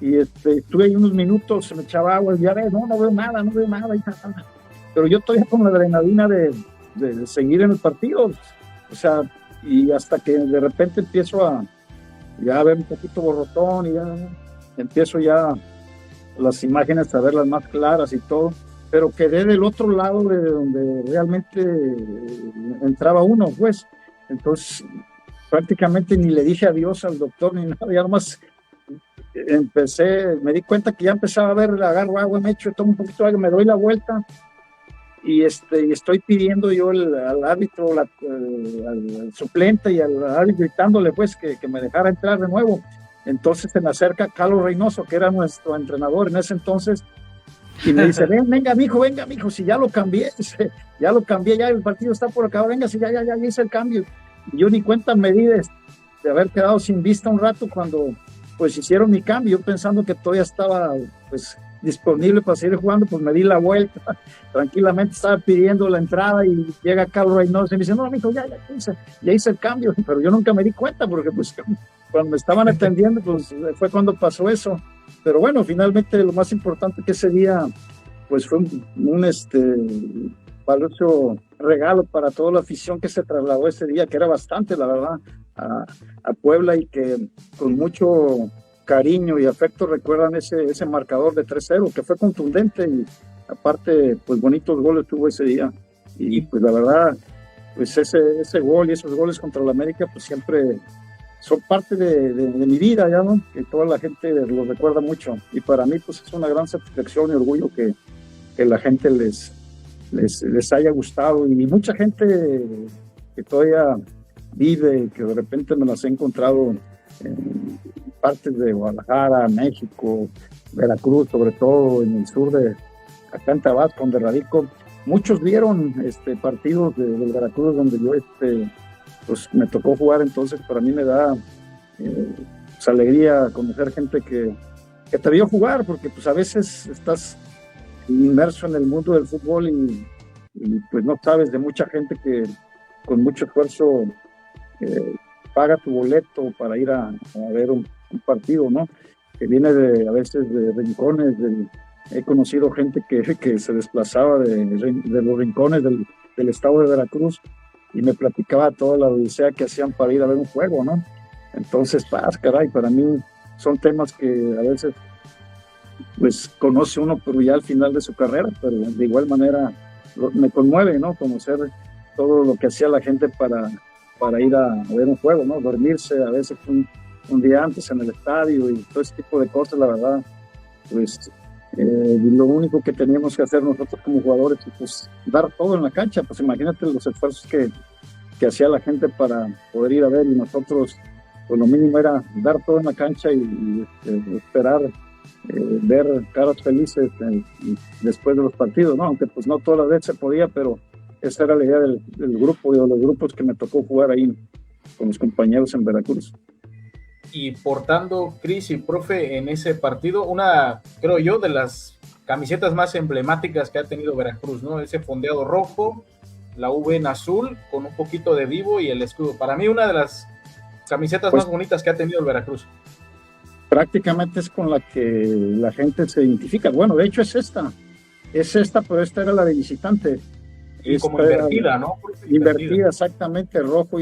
Y estuve ahí unos minutos, se me echaba agua, y ya ves, no veo nada. Pero yo todavía con la adrenalina de seguir en el partido, o sea, y hasta que de repente empiezo a ver un poquito borrotón y ya empiezo ya las imágenes a verlas más claras y todo, pero quedé del otro lado de donde realmente entraba uno, pues. Entonces prácticamente ni le dije adiós al doctor ni nada, ya nomás me di cuenta que ya empezaba a ver, agarro agua, me echo, tomo un poquito de agua, me doy la vuelta y estoy pidiendo yo al árbitro, al suplente y al árbitro gritándole pues que me dejara entrar de nuevo. Entonces se me acerca Carlos Reynoso, que era nuestro entrenador en ese entonces, y me dice, venga mijo, si ya lo cambié, ya el partido está por acá, venga, si ya hice el cambio. Y yo ni cuenta me di de haber quedado sin vista un rato cuando pues hicieron mi cambio, yo pensando que todavía estaba pues disponible para seguir jugando, pues me di la vuelta, tranquilamente estaba pidiendo la entrada y llega Carlos Reynoso y me dice, no mijo, ya hice el cambio, pero yo nunca me di cuenta porque pues cuando me estaban atendiendo, pues fue cuando pasó eso. Pero bueno, finalmente lo más importante que ese día, pues fue un valioso regalo para toda la afición que se trasladó ese día, que era bastante, la verdad, a Puebla, y que con mucho cariño y afecto recuerdan ese marcador de 3-0, que fue contundente, y aparte, pues bonitos goles tuvo ese día. Y pues la verdad, pues ese gol y esos goles contra la América, pues siempre son parte de mi vida, ya, ¿no? Que toda la gente los recuerda mucho, y para mí pues es una gran satisfacción y orgullo que la gente les haya gustado, y mucha gente que todavía vive, que de repente me las he encontrado en partes de Guadalajara, México, Veracruz, sobre todo en el sur acá en Tabasco, donde radico. Muchos vieron partidos del Veracruz donde yo pues me tocó jugar, entonces para mí me da pues, alegría conocer gente que te vio jugar, porque pues a veces estás inmerso en el mundo del fútbol y pues no sabes de mucha gente que con mucho esfuerzo paga tu boleto para ir a ver un partido, ¿no? Que viene a veces de rincones, he conocido gente que se desplazaba de los rincones del estado de Veracruz, y me platicaba toda la odisea que hacían para ir a ver un juego, ¿no? Entonces, caray, para mí son temas que a veces pues conoce uno, pero ya al final de su carrera, pero de igual manera me conmueve, ¿no? Conocer todo lo que hacía la gente para ir a ver un juego, ¿no? Dormirse a veces un día antes en el estadio y todo ese tipo de cosas, la verdad, pues lo único que teníamos que hacer nosotros como jugadores es pues dar todo en la cancha. Pues imagínate los esfuerzos que hacía la gente para poder ir a ver, y nosotros pues lo mínimo era dar todo en la cancha y esperar ver caras felices después de los partidos, ¿no? Aunque pues no todas las veces se podía, pero esa era la idea del grupo, de los grupos que me tocó jugar ahí con los compañeros en Veracruz. Y portando, Cris y profe, en ese partido, una, creo yo, de las camisetas más emblemáticas que ha tenido Veracruz, ¿no? Ese fondeado rojo, la V en azul, con un poquito de vivo y el escudo. Para mí, una de las camisetas más bonitas que ha tenido el Veracruz. Prácticamente es con la que la gente se identifica. Bueno, de hecho es esta, pero esta era la de visitante. Y como invertida, ¿no? Invertida, exactamente, rojo,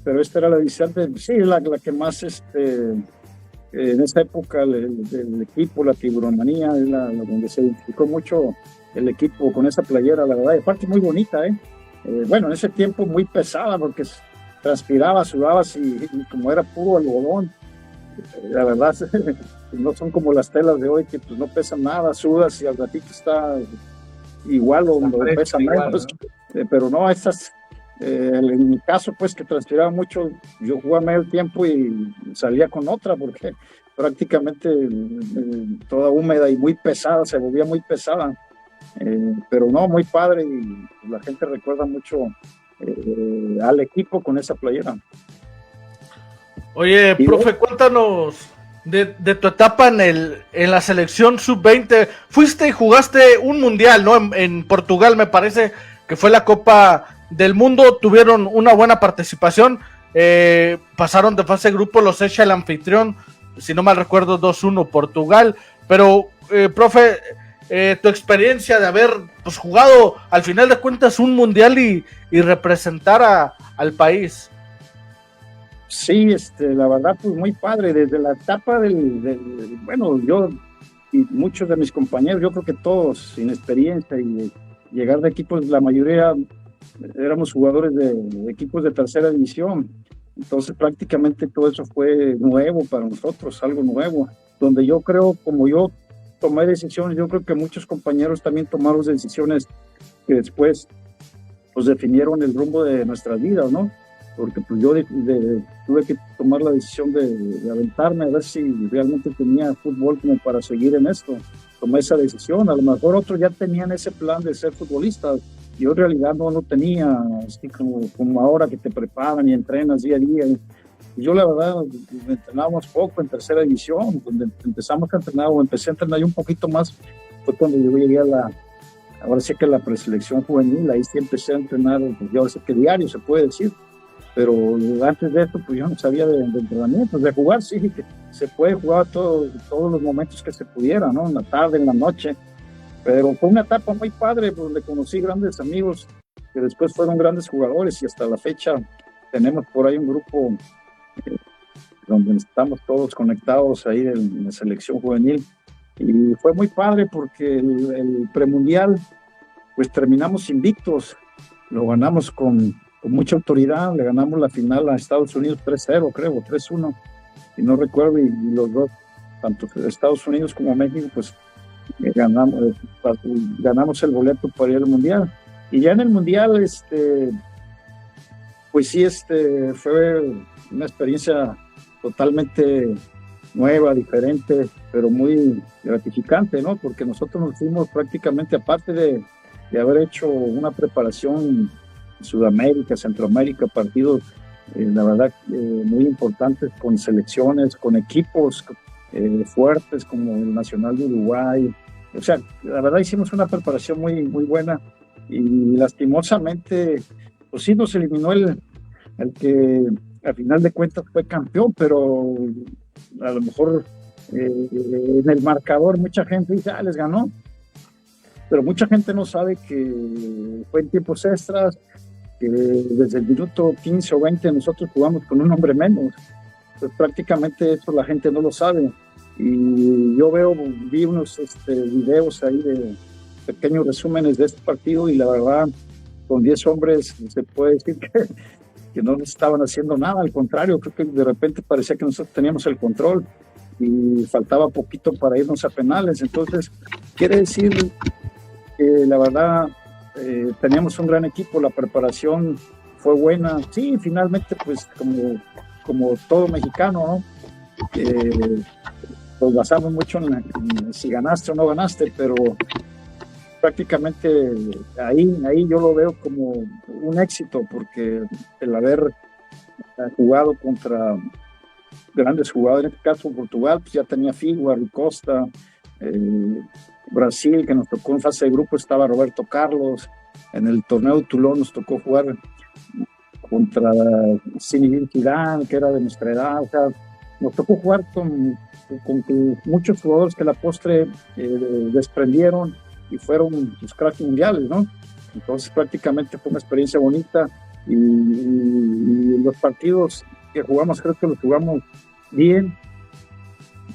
pero esta era la de visitante. Sí, la que más, en esa época, el equipo, la tiburomanía, es la donde se identificó mucho el equipo con esa playera, la verdad. Y aparte muy bonita, bueno, en ese tiempo muy pesada, porque transpiraba, sudabas y como era puro algodón. La verdad, no son como las telas de hoy que pues no pesan nada, sudas y al ratito está igual o pesa menos, ¿no? Pero no, estas, en mi caso pues que transpiraba mucho, yo jugaba medio tiempo y salía con otra porque prácticamente toda húmeda y muy pesada, se volvía muy pesada, pero no, muy padre y la gente recuerda mucho al equipo con esa playera. Oye, profe, cuéntanos de tu etapa en la selección sub-20. Fuiste y jugaste un mundial, ¿no? En Portugal, me parece que fue la Copa del Mundo. Tuvieron una buena participación. Pasaron de fase de grupo, los echa el anfitrión, si no mal recuerdo, 2-1 Portugal. Pero, profe, tu experiencia de haber pues, jugado, al final de cuentas, un mundial y representar al país. Sí, la verdad, pues muy padre, desde la etapa bueno, yo y muchos de mis compañeros, yo creo que todos sin experiencia y llegar de equipos, la mayoría éramos jugadores de equipos de tercera división, entonces prácticamente todo eso fue nuevo para nosotros, algo nuevo, donde yo creo, como yo tomé decisiones, yo creo que muchos compañeros también tomaron decisiones que después pues definieron el rumbo de nuestras vidas, ¿no? Porque pues yo tuve que tomar la decisión de aventarme a ver si realmente tenía fútbol como para seguir en esto. Tomé esa decisión, a lo mejor otros ya tenían ese plan de ser futbolistas, yo en realidad no lo tenía, así como ahora que te preparan y entrenas día a día. Y yo la verdad entrenábamos poco en tercera división, cuando empezamos a entrenar o empecé a entrenar un poquito más, fue cuando yo llegué ahora sí que la preselección juvenil, ahí sí empecé a entrenar, pues yo sé que diario se puede decir. Pero antes de esto, pues yo no sabía de entrenamientos, de jugar, sí, que se puede jugar todos los momentos que se pudiera, ¿no? En la tarde, en la noche, pero fue una etapa muy padre, donde conocí grandes amigos que después fueron grandes jugadores y hasta la fecha tenemos por ahí un grupo donde estamos todos conectados ahí en la selección juvenil y fue muy padre porque el premundial, pues terminamos invictos, lo ganamos con mucha autoridad, le ganamos la final a Estados Unidos 3-0, creo, 3-1, y no recuerdo, y los dos, tanto Estados Unidos como México, pues ganamos el boleto para ir al Mundial. Y ya en el Mundial, pues sí, fue una experiencia totalmente nueva, diferente, pero muy gratificante, ¿no? Porque nosotros nos fuimos prácticamente, aparte de haber hecho una preparación Sudamérica, Centroamérica, partidos, la verdad, muy importantes con selecciones, con equipos fuertes como el Nacional de Uruguay. O sea, la verdad hicimos una preparación muy, muy buena y lastimosamente, pues sí nos eliminó el que a final de cuentas fue campeón, pero a lo mejor en el marcador mucha gente dice, les ganó, pero mucha gente no sabe que fue en tiempos extras, que desde el minuto 15 o 20 nosotros jugamos con un hombre menos. Pues prácticamente eso la gente no lo sabe. Y yo vi unos videos ahí de pequeños resúmenes de este partido y la verdad, con 10 hombres se puede decir que no estaban haciendo nada, al contrario, creo que de repente parecía que nosotros teníamos el control y faltaba poquito para irnos a penales. Entonces, quiere decir que la verdad teníamos un gran equipo, la preparación fue buena. Sí, finalmente, pues como todo mexicano, ¿no? Nos basamos mucho en si ganaste o no ganaste, pero prácticamente ahí yo lo veo como un éxito, porque el haber jugado contra grandes jugadores, en este caso Portugal, pues ya tenía Figo, Rui Costa, Brasil, que nos tocó en fase de grupo, estaba Roberto Carlos, en el torneo de Toulon nos tocó jugar contra Zinedine Zidane, que era de nuestra edad, o sea, nos tocó jugar con muchos jugadores que a la postre desprendieron y fueron los cracks mundiales, ¿no? Entonces prácticamente fue una experiencia bonita y los partidos que jugamos, creo que los jugamos bien.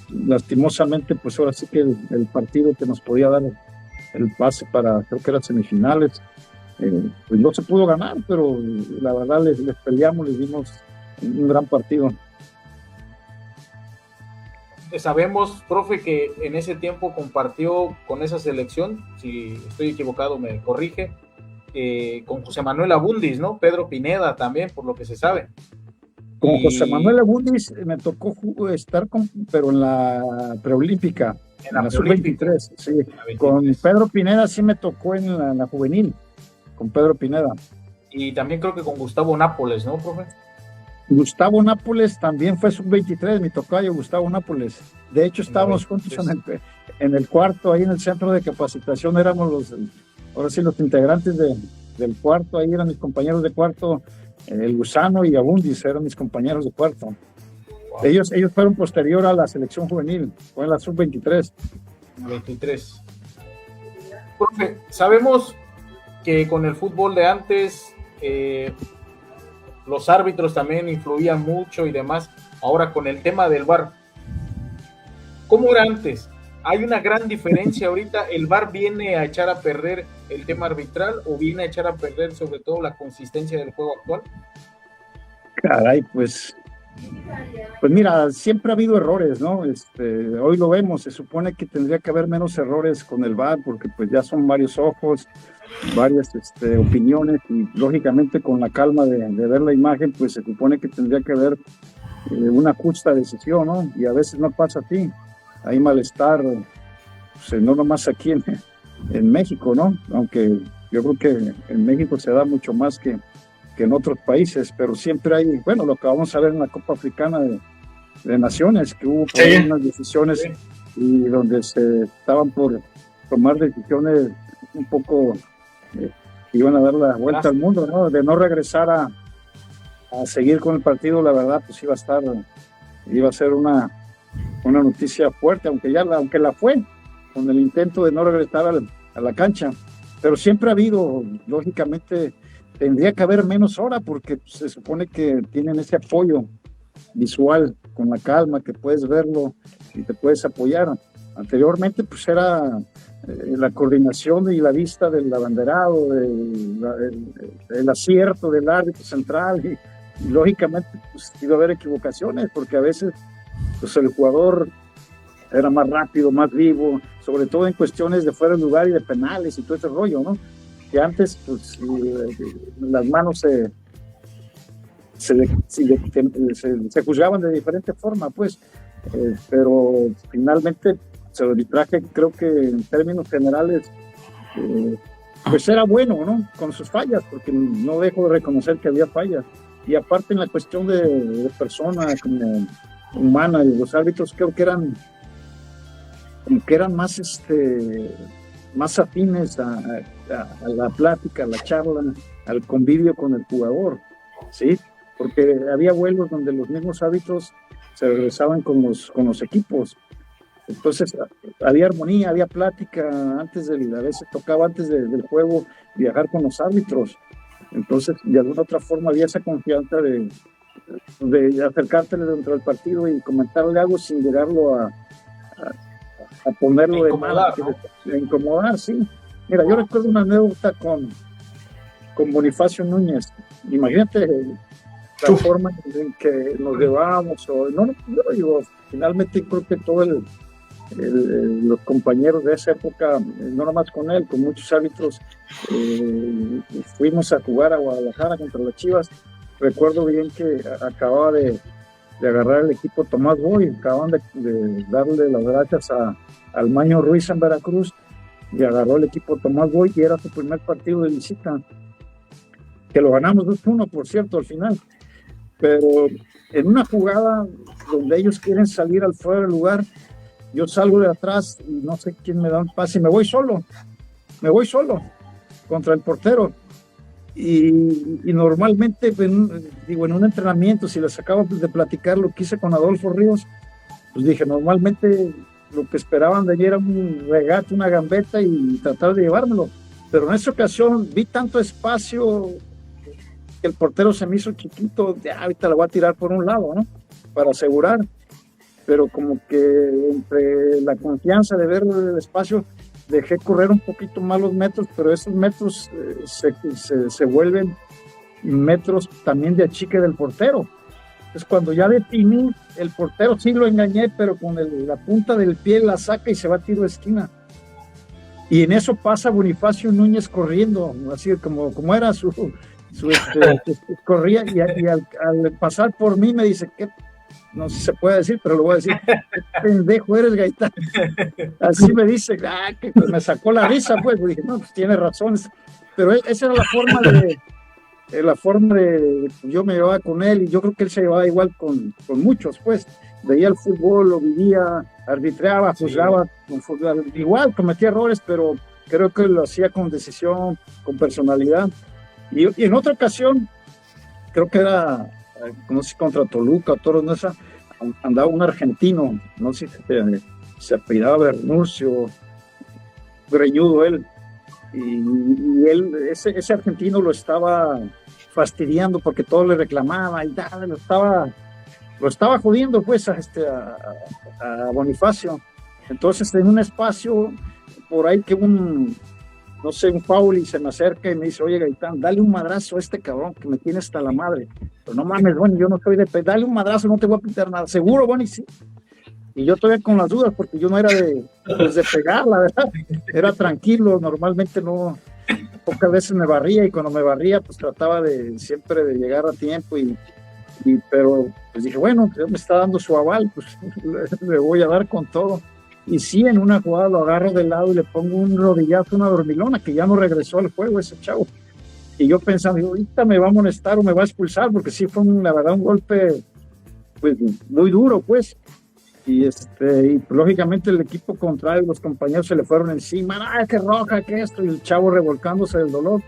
Lastimosamente, pues ahora sí que el partido que nos podía dar el pase para, creo que eran semifinales, pues no se pudo ganar, pero la verdad les peleamos, les dimos un gran partido. Sabemos, profe, que en ese tiempo compartió con esa selección, si estoy equivocado me corrige, con José Manuel Abundis, ¿no? Pedro Pineda también, por lo que se sabe. Con José Manuel Abundis me tocó estar pero en la preolímpica, en la sub-23, sí. Con Pedro Pineda sí me tocó en la juvenil, con Pedro Pineda. Y también creo que con Gustavo Nápoles, ¿no, profe? Gustavo Nápoles también fue sub-23, mi tocayo Gustavo Nápoles. De hecho, estábamos juntos en el cuarto, ahí en el centro de capacitación, éramos los integrantes del cuarto, ahí eran mis compañeros de cuarto, el Gusano y Abundis eran mis compañeros de cuarto. Wow. Ellos fueron posterior a la selección juvenil, fue en la sub-23. 23. Profe, sabemos que con el fútbol de antes los árbitros también influían mucho y demás. Ahora con el tema del VAR, ¿cómo era antes? ¿Hay una gran diferencia ahorita? ¿El VAR viene a echar a perder el tema arbitral o viene a echar a perder sobre todo la consistencia del juego actual? Caray, pues mira, siempre ha habido errores, ¿no? Hoy lo vemos, se supone que tendría que haber menos errores con el VAR porque pues ya son varios ojos, varias opiniones y lógicamente con la calma de ver la imagen pues se supone que tendría que haber una justa decisión, ¿no? Y a veces no pasa así, hay malestar, pues, no nomás aquí en México, ¿no? Aunque yo creo que en México se da mucho más que en otros países, pero siempre hay, bueno, lo que vamos a ver en la Copa Africana de Naciones, que hubo unas decisiones y donde se estaban por tomar decisiones un poco que iban a dar la vuelta al mundo, ¿no? De no regresar a seguir con el partido, la verdad, pues iba a ser una noticia fuerte, aunque la fue, con el intento de no regresar a la cancha, pero siempre ha habido, lógicamente, tendría que haber menos hora, porque se supone que tienen ese apoyo visual, con la calma, que puedes verlo y te puedes apoyar. Anteriormente, pues era la coordinación y la vista del abanderado, el acierto del árbitro central, y lógicamente pues iba a haber equivocaciones, porque a veces pues el jugador era más rápido, más vivo, sobre todo en cuestiones de fuera de lugar y de penales y todo ese rollo, ¿no? Que antes pues las manos se juzgaban de diferente forma, pues, pero finalmente el arbitraje creo que en términos generales pues era bueno, ¿no? Con sus fallas, porque no dejo de reconocer que había fallas, y aparte en la cuestión de persona como humana, y los árbitros creo que eran más afines a la plática, a la charla, al convivio con el jugador, ¿sí? Porque había vuelos donde los mismos árbitros se regresaban con los equipos. Entonces había armonía, había plática a veces tocaba antes del juego viajar con los árbitros. Entonces de alguna otra forma había esa confianza de acercártele dentro del partido y comentarle algo sin llegarlo a ponerlo de mal, ¿no? A incomodar, sí. Mira, yo recuerdo una anécdota con Bonifacio Núñez. Imagínate la forma en que nos llevábamos, finalmente creo que todos los compañeros de esa época, no nomás con él, con muchos árbitros, fuimos a jugar a Guadalajara contra las Chivas. Recuerdo bien que acababa de agarrar el equipo Tomás Boy, acababan de darle las gracias al Maño Ruiz en Veracruz, y agarró el equipo Tomás Boy y era su primer partido de visita, que lo ganamos 2-1, por cierto, al final. Pero en una jugada donde ellos quieren salir al fuera del lugar, yo salgo de atrás y no sé quién me da un pase y me voy solo contra el portero. Y normalmente, en un entrenamiento, si les acabo de platicar lo que hice con Adolfo Ríos, pues dije, normalmente lo que esperaban de mí era un regate, una gambeta y tratar de llevármelo. Pero en esta ocasión vi tanto espacio que el portero se me hizo chiquito, ahorita lo voy a tirar por un lado, ¿no? Para asegurar. Pero como que entre la confianza de ver el espacio, dejé correr un poquito más los metros, pero esos metros se vuelven metros también de achique del portero. Entonces cuando ya definí, el portero sí lo engañé, pero con la punta del pie la saca y se va a tiro de esquina. Y en eso pasa Bonifacio Núñez corriendo, así como era corría y al pasar por mí me dice, ¿qué? No sé si se puede decir, pero lo voy a decir, ¿qué pendejo eres, Gaitán? Así me dice, que me sacó la risa, pues, dije, no, pues tiene razón, pero esa era la forma de yo me llevaba con él, y yo creo que él se llevaba igual con muchos, pues, veía el fútbol, lo vivía, arbitraba, juzgaba, con fútbol, igual cometía errores, pero creo que lo hacía con decisión, con personalidad, y en otra ocasión, creo que era, no sé, contra Toluca, Toros, no sé, andaba un argentino, no sé si se apellidaba Bernurcio, greñudo él, y él, ese argentino lo estaba fastidiando porque todo le reclamaba y lo estaba jodiendo pues a Bonifacio. Entonces en un espacio por ahí que un foul y se me acerca y me dice, oye Gaitán, dale un madrazo a este cabrón que me tiene hasta la madre. Pero no mames, Boni, yo no soy dale un madrazo, no te voy a pintar nada. Seguro, Boni, sí. Y yo todavía con las dudas, porque yo no era de pegar, la verdad. Era tranquilo, normalmente no, pocas veces me barría, y cuando me barría, pues trataba siempre de llegar a tiempo, pero pues dije, bueno, Dios me está dando su aval, pues le voy a dar con todo. Y sí, en una jugada lo agarro de lado y le pongo un rodillazo, una dormilona, que ya no regresó al juego ese chavo. Y yo pensando, ahorita me va a amonestar o me va a expulsar, porque sí fue, la verdad, un golpe pues muy duro, pues. Y lógicamente el equipo contrario, los compañeros se le fueron encima, qué roja, qué esto, y el chavo revolcándose del dolor.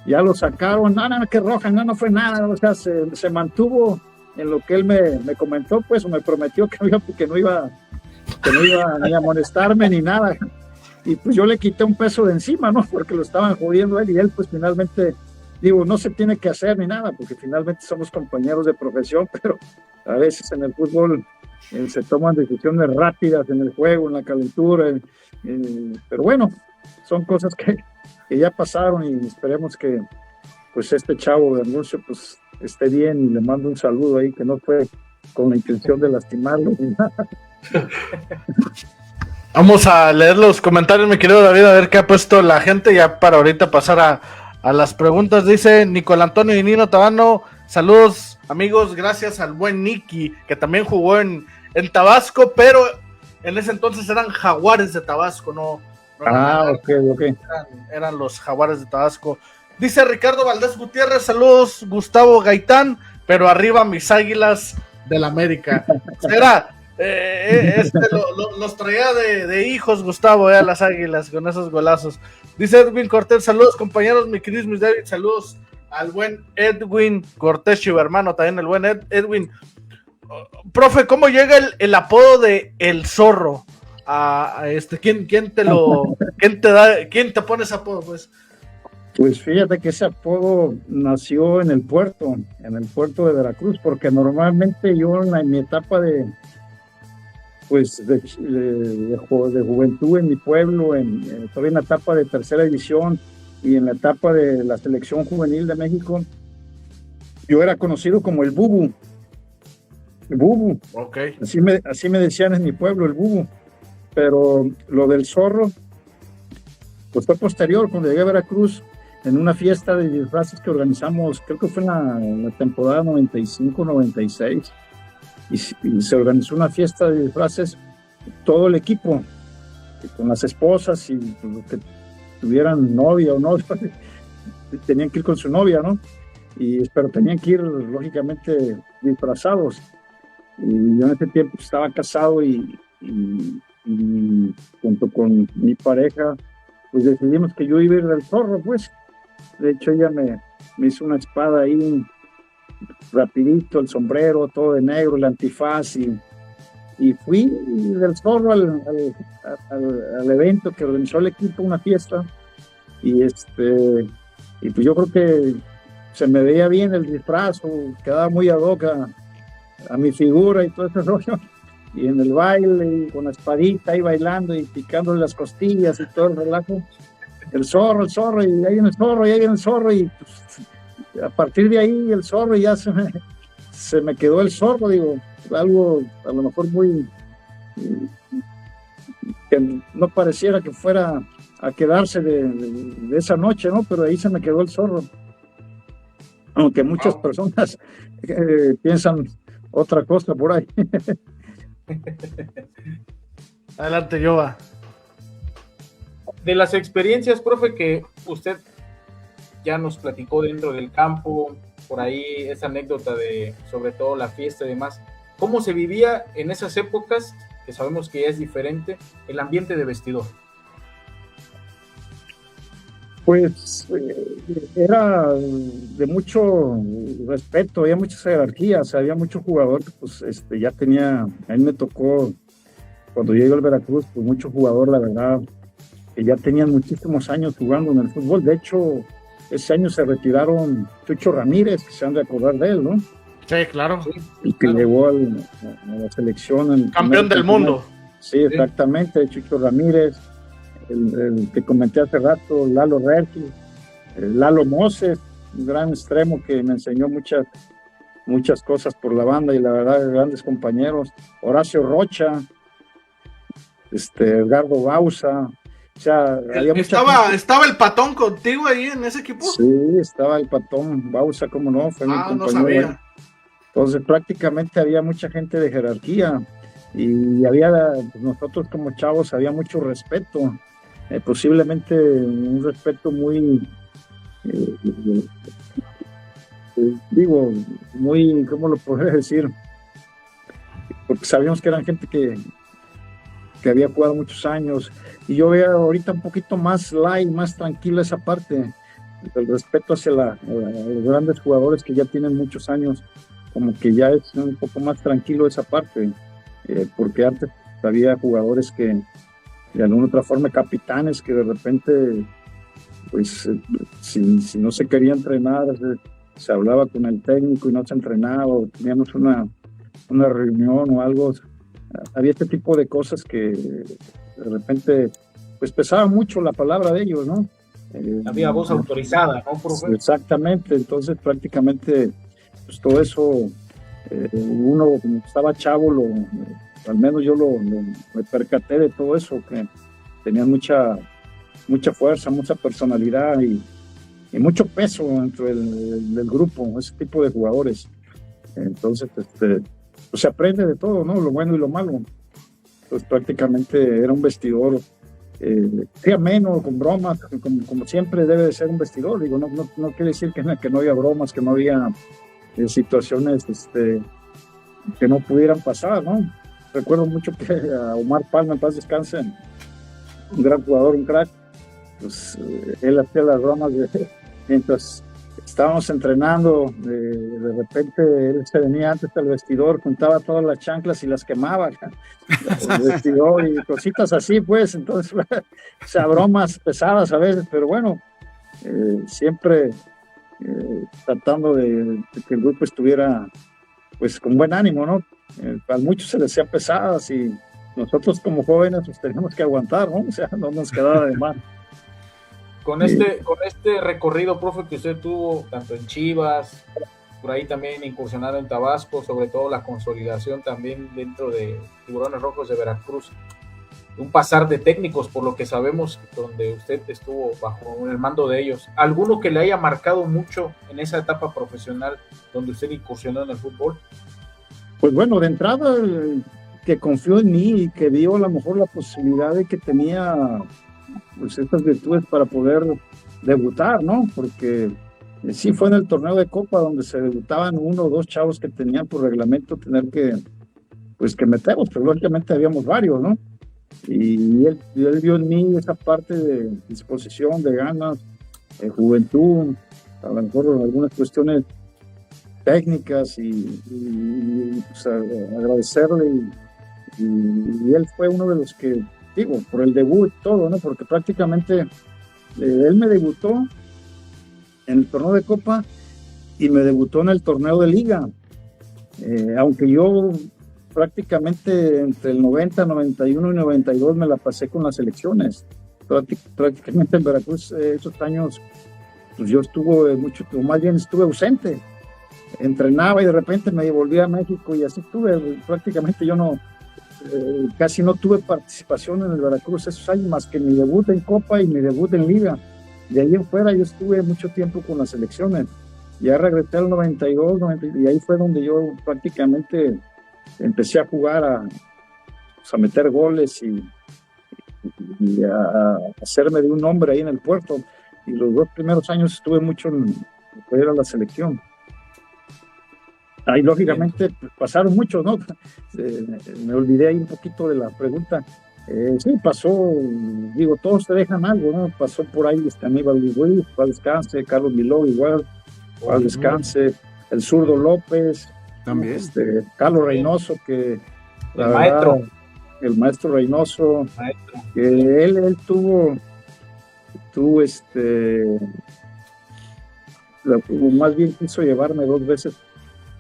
Ya lo sacaron, no, qué roja, no fue nada, o sea, se mantuvo en lo que él me comentó, pues, o me prometió que no iba ni a amonestarme ni nada. Y pues yo le quité un peso de encima, ¿no? Porque lo estaban jodiendo él, y él pues finalmente, no se tiene que hacer ni nada, porque finalmente somos compañeros de profesión, pero a veces en el fútbol se toman decisiones rápidas en el juego, en la calentura, pero bueno, son cosas que ya pasaron, y esperemos que pues este chavo de Anuncio pues esté bien, y le mando un saludo ahí, que no fue con la intención de lastimarlo ni nada. Vamos a leer los comentarios, mi querido David, a ver qué ha puesto la gente, ya para ahorita pasar a las preguntas. Dice Nicolás Antonio y Nino Tabano, saludos amigos, gracias al buen Nicky, que también jugó en Tabasco, pero en ese entonces eran Jaguares de Tabasco, no ok. Eran los Jaguares de Tabasco. Dice Ricardo Valdés Gutiérrez, saludos Gustavo Gaitán, pero arriba mis Águilas del América. Será los traía de hijos Gustavo, a las Águilas con esos golazos. Dice Edwin Cortés, saludos compañeros, mi querido Miss David, saludos al buen Edwin Cortés, chivo hermano, también el buen Edwin. Profe, ¿cómo llega el apodo de El Zorro? ¿Quién te pone ese apodo, pues? Pues fíjate que ese apodo nació en el puerto de Veracruz, porque normalmente yo en mi etapa de juventud en mi pueblo, todavía en la etapa de tercera división y en la etapa de la selección juvenil de México, yo era conocido como el Bubu. El Bubu. Okay. Así me decían en mi pueblo, el Bubu. Pero lo del Zorro, pues fue posterior, cuando llegué a Veracruz, en una fiesta de disfraces que organizamos, creo que fue en la temporada 95-96, y se organizó una fiesta de disfraces, todo el equipo, con las esposas y pues, los que tuvieran novia o no, tenían que ir con su novia, ¿no? Pero tenían que ir, lógicamente, disfrazados. Y yo en ese tiempo estaba casado y junto con mi pareja, pues decidimos que yo iba a ir del Zorro, pues. De hecho, ella me hizo una espada ahí, rapidito, el sombrero, todo de negro, el antifaz, y fui del Zorro al evento que organizó el equipo, una fiesta, y pues yo creo que se me veía bien el disfraz, quedaba muy ad hoc a mi figura y todo ese rollo, y en el baile, y con la espadita ahí bailando y picándole las costillas y todo el relajo, el zorro, y ahí viene el zorro, y ahí viene el zorro, y pues, a partir de ahí el zorro ya se me quedó el zorro, digo, algo a lo mejor muy que no pareciera que fuera a quedarse de esa noche, ¿no? Pero ahí se me quedó el zorro. Aunque muchas personas piensan otra cosa por ahí. Adelante, Yoba. De las experiencias, profe, que usted ya nos platicó dentro del campo, por ahí esa anécdota de sobre todo la fiesta y demás, ¿cómo se vivía en esas épocas, que sabemos que ya es diferente, el ambiente de vestidor? Pues era de mucho respeto, había muchas jerarquías, había mucho jugador que pues ya tenía, a mí me tocó, cuando yo llegué al Veracruz, pues mucho jugador, la verdad, que ya tenían muchísimos años jugando en el fútbol. De hecho, ese año se retiraron Chucho Ramírez, que se han de acordar de él, ¿no? Sí, claro. Y que llegó a la selección. Campeón del mundo. Sí, exactamente, Chucho Ramírez, el que comenté hace rato, Lalo Rerki, Lalo Moses, un gran extremo que me enseñó muchas cosas por la banda y la verdad, grandes compañeros, Horacio Rocha, Edgardo Bauza. O sea, ¿Estaba el Patón contigo ahí en ese equipo? Sí, estaba el Patón Bauza, cómo no, fue mi compañero. No sabía. Entonces prácticamente había mucha gente de jerarquía y nosotros como chavos había mucho respeto, posiblemente un respeto muy, muy, ¿cómo lo podría decir? Porque sabíamos que eran gente que había jugado muchos años, y yo veo ahorita un poquito más light, más tranquila esa parte, el respeto hacia los grandes jugadores que ya tienen muchos años, como que ya es un poco más tranquilo esa parte, porque antes había jugadores que de alguna otra forma, capitanes que de repente, pues si no se quería entrenar, se hablaba con el técnico y no se entrenaba, o teníamos una reunión o algo. Había este tipo de cosas que de repente pues pesaba mucho la palabra de ellos, ¿no? Había voz autorizada, ¿no, profe? Exactamente, entonces prácticamente pues todo eso, uno como estaba chavo, al menos yo me percaté de todo eso, que tenían mucha fuerza, mucha personalidad y mucho peso dentro del grupo, ese tipo de jugadores. Entonces pues se aprende de todo, ¿no? Lo bueno y lo malo. Pues prácticamente era un vestidor sí, ameno, con bromas, como siempre debe de ser un vestidor. Digo, no quiere decir que no había bromas, que no había situaciones que no pudieran pasar, ¿no? Recuerdo mucho que a Omar Palma, en paz descanse, un gran jugador, un crack, pues él hacía las bromas mientras estábamos entrenando, de repente él se venía antes al vestidor, juntaba todas las chanclas y las quemaba el vestidor y cositas así, pues. Entonces, o sea, bromas pesadas a veces, pero bueno, siempre tratando de que el grupo estuviera pues con buen ánimo, ¿no? A muchos se les hacían pesadas y nosotros como jóvenes pues teníamos que aguantar, ¿no? O sea, no nos quedaba de mal. Con este recorrido, profe, que usted tuvo tanto en Chivas, por ahí también incursionado en Tabasco, sobre todo la consolidación también dentro de Tiburones Rojos de Veracruz, un pasar de técnicos, por lo que sabemos, donde usted estuvo bajo el mando de ellos, ¿alguno que le haya marcado mucho en esa etapa profesional donde usted incursionó en el fútbol? Pues bueno, de entrada, que confió en mí y que vio a lo mejor la posibilidad de que tenía pues estas virtudes para poder debutar, ¿no? Porque sí fue en el torneo de Copa donde se debutaban 1 o 2 chavos que tenían por reglamento tener que meterlos, pero lógicamente habíamos varios, ¿no? Y él vio en mí esa parte de disposición, de ganas, de juventud, a lo mejor algunas cuestiones técnicas y pues, agradecerle y él fue uno de los que, digo, por el debut y todo, ¿no? Porque prácticamente él me debutó en el torneo de Copa y me debutó en el torneo de Liga, aunque yo prácticamente entre el 90, 91 y 92 me la pasé con las selecciones. Prácticamente en Veracruz esos años pues yo estuve mucho, o más bien estuve ausente, entrenaba y de repente me volví a México y así estuve, prácticamente yo no, casi no tuve participación en el Veracruz esos años, más que mi debut en Copa y mi debut en Liga. De ahí en fuera yo estuve mucho tiempo con las selecciones, ya regresé al 92, y ahí fue donde yo prácticamente empecé a jugar, a meter goles y a hacerme de un hombre ahí en el puerto. Y los 2 primeros años estuve mucho en la selección. Ahí lógicamente pasaron muchos, ¿no? Me olvidé ahí un poquito de la pregunta. Sí, pasó, digo, todos te dejan algo, ¿no? Pasó por ahí Aníbal Luis, paz descanse, Carlos Miló igual, paz descanse, el zurdo López, También. Carlos Reynoso, que el maestro Reynoso, que él tuvo más bien quiso llevarme 2 veces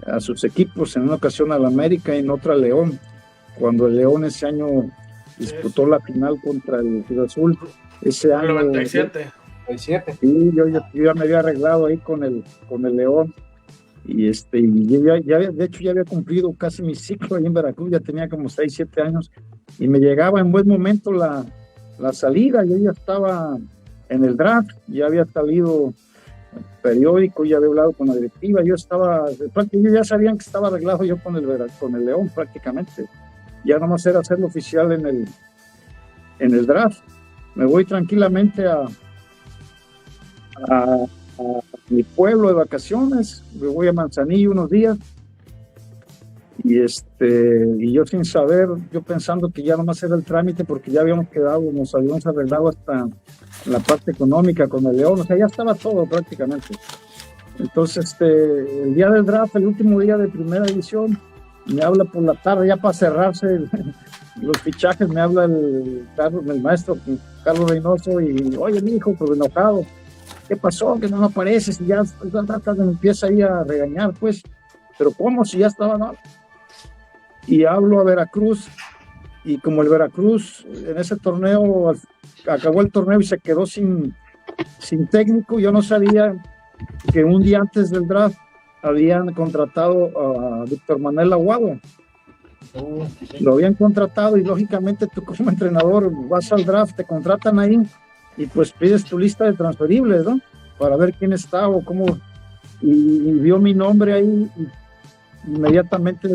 a sus equipos, en una ocasión al América y en otra a León, cuando el León ese año disputó la final contra el Cruz Azul, ese año 97. Sí, yo ya me había arreglado ahí con el León y yo de hecho ya había cumplido casi mi ciclo ahí en Veracruz, ya tenía como 6, 7 años y me llegaba en buen momento la salida. Yo ya estaba en el draft, ya había salido el periódico, ya había hablado con la directiva, yo ya sabían que estaba arreglado yo con el León prácticamente, ya nomás era hacerlo oficial en el draft. Me voy tranquilamente a mi pueblo de vacaciones, me voy a Manzanillo unos días y yo sin saber, yo pensando que ya nomás era el trámite porque ya nos habíamos arreglado hasta la parte económica con el León, o sea, ya estaba todo prácticamente. Entonces, el día del draft, el último día de primera división, me habla por la tarde, ya para cerrarse los fichajes, me habla el maestro Carlos Reynoso y, oye, mi hijo, pues enojado, ¿qué pasó? Que no apareces y ya me empieza ahí a regañar, pues, pero ¿cómo? Si ya estaba, ¿no? Y hablo a Veracruz, y como el Veracruz en ese torneo, acabó el torneo y se quedó sin técnico, yo no sabía que un día antes del draft habían contratado a Víctor Manuel Aguado. Lo habían contratado y lógicamente tú como entrenador vas al draft, te contratan ahí y pues pides tu lista de transferibles, ¿no? Para ver quién está o cómo. Y vio mi nombre ahí y inmediatamente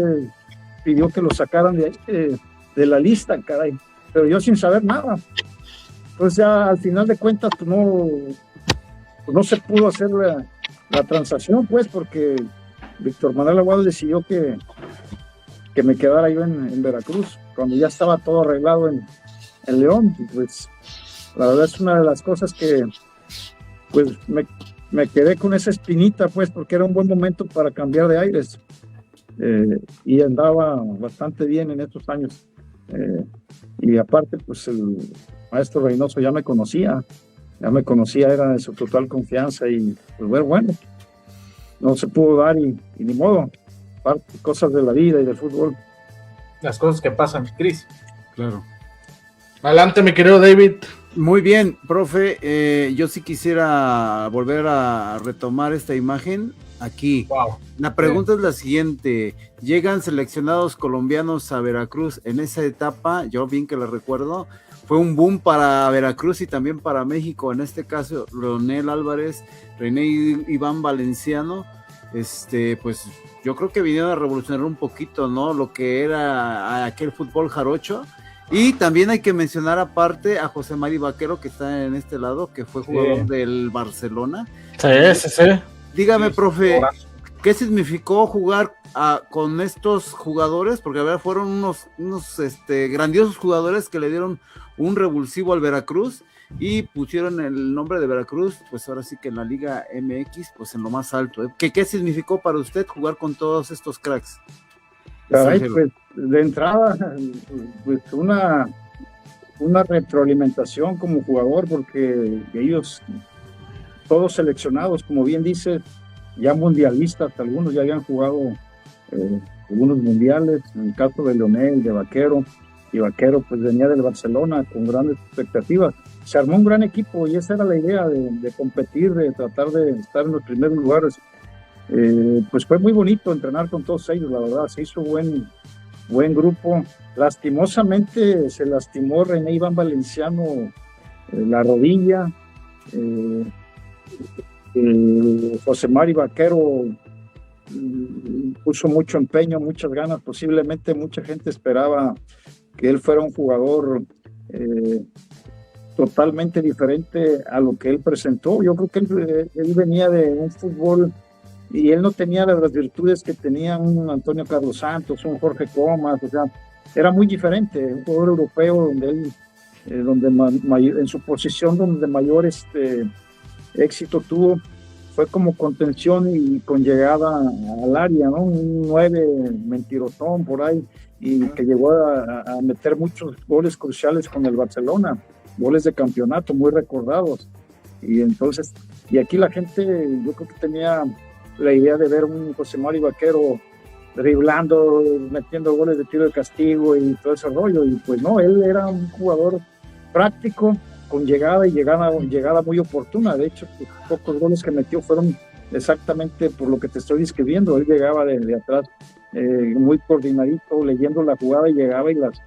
pidió que lo sacaran de ahí, de la lista, caray. Pero yo sin saber nada. Entonces ya al final de cuentas pues no se pudo hacer la transacción, pues, porque Víctor Manuel Aguado decidió que me quedara yo en Veracruz, cuando ya estaba todo arreglado en León. Y pues la verdad es una de las cosas que pues me quedé con esa espinita, pues, porque era un buen momento para cambiar de aires. Y andaba bastante bien en estos años. Y aparte, pues el maestro Reynoso ya me conocía, era de su total confianza y pues bueno, no se pudo dar y ni modo, cosas de la vida y del fútbol. Las cosas que pasan, Cris. Claro. Adelante, mi querido David. Muy bien, profe, yo sí quisiera volver a retomar esta imagen aquí. Wow. La pregunta es la siguiente: llegan seleccionados colombianos a Veracruz en esa etapa, yo bien que la recuerdo, fue un boom para Veracruz y también para México, en este caso Leonel Álvarez, René Iván Valenciano, pues yo creo que vinieron a revolucionar un poquito, ¿no? Lo que era aquel fútbol jarocho. Y también hay que mencionar aparte a José Mari Vaquero, que está en este lado, que fue jugador del Barcelona. Sí. Dígame, profe, ¿qué significó jugar con estos jugadores? Porque a ver, fueron unos grandiosos jugadores que le dieron un revulsivo al Veracruz y pusieron el nombre de Veracruz, pues ahora sí que en la Liga MX, pues en lo más alto. ¿Qué significó para usted jugar con todos estos cracks? Caray, pues de entrada, pues una retroalimentación como jugador, porque ellos, todos seleccionados, como bien dice, ya mundialistas, algunos ya habían jugado algunos mundiales, en el caso de Leonel, de Vaquero, y Vaquero pues venía del Barcelona con grandes expectativas. Se armó un gran equipo y esa era la idea de competir, de tratar de estar en los primeros lugares. Pues fue muy bonito entrenar con todos ellos, la verdad, se hizo buen grupo. Lastimosamente se lastimó René Iván Valenciano la rodilla, José Mari Vaquero puso mucho empeño, muchas ganas, posiblemente mucha gente esperaba que él fuera un jugador totalmente diferente a lo que él presentó. Yo creo que él venía de un fútbol y él no tenía las virtudes que tenía un Antonio Carlos Santos, un Jorge Comas, o sea, era muy diferente, un jugador europeo donde él, en su posición donde mayor éxito tuvo, fue como contención y con llegada al área, ¿no? Un 9 mentirosón por ahí, y que llegó a meter muchos goles cruciales con el Barcelona, goles de campeonato muy recordados. Y entonces, y aquí la gente, yo creo que tenía la idea de ver un José Mari Vaquero driblando, metiendo goles de tiro de castigo y todo ese rollo, y pues no, él era un jugador práctico, con llegada muy oportuna. De hecho, los pocos goles que metió fueron exactamente por lo que te estoy describiendo. Él llegaba de atrás muy coordinadito, leyendo la jugada, y llegaba y las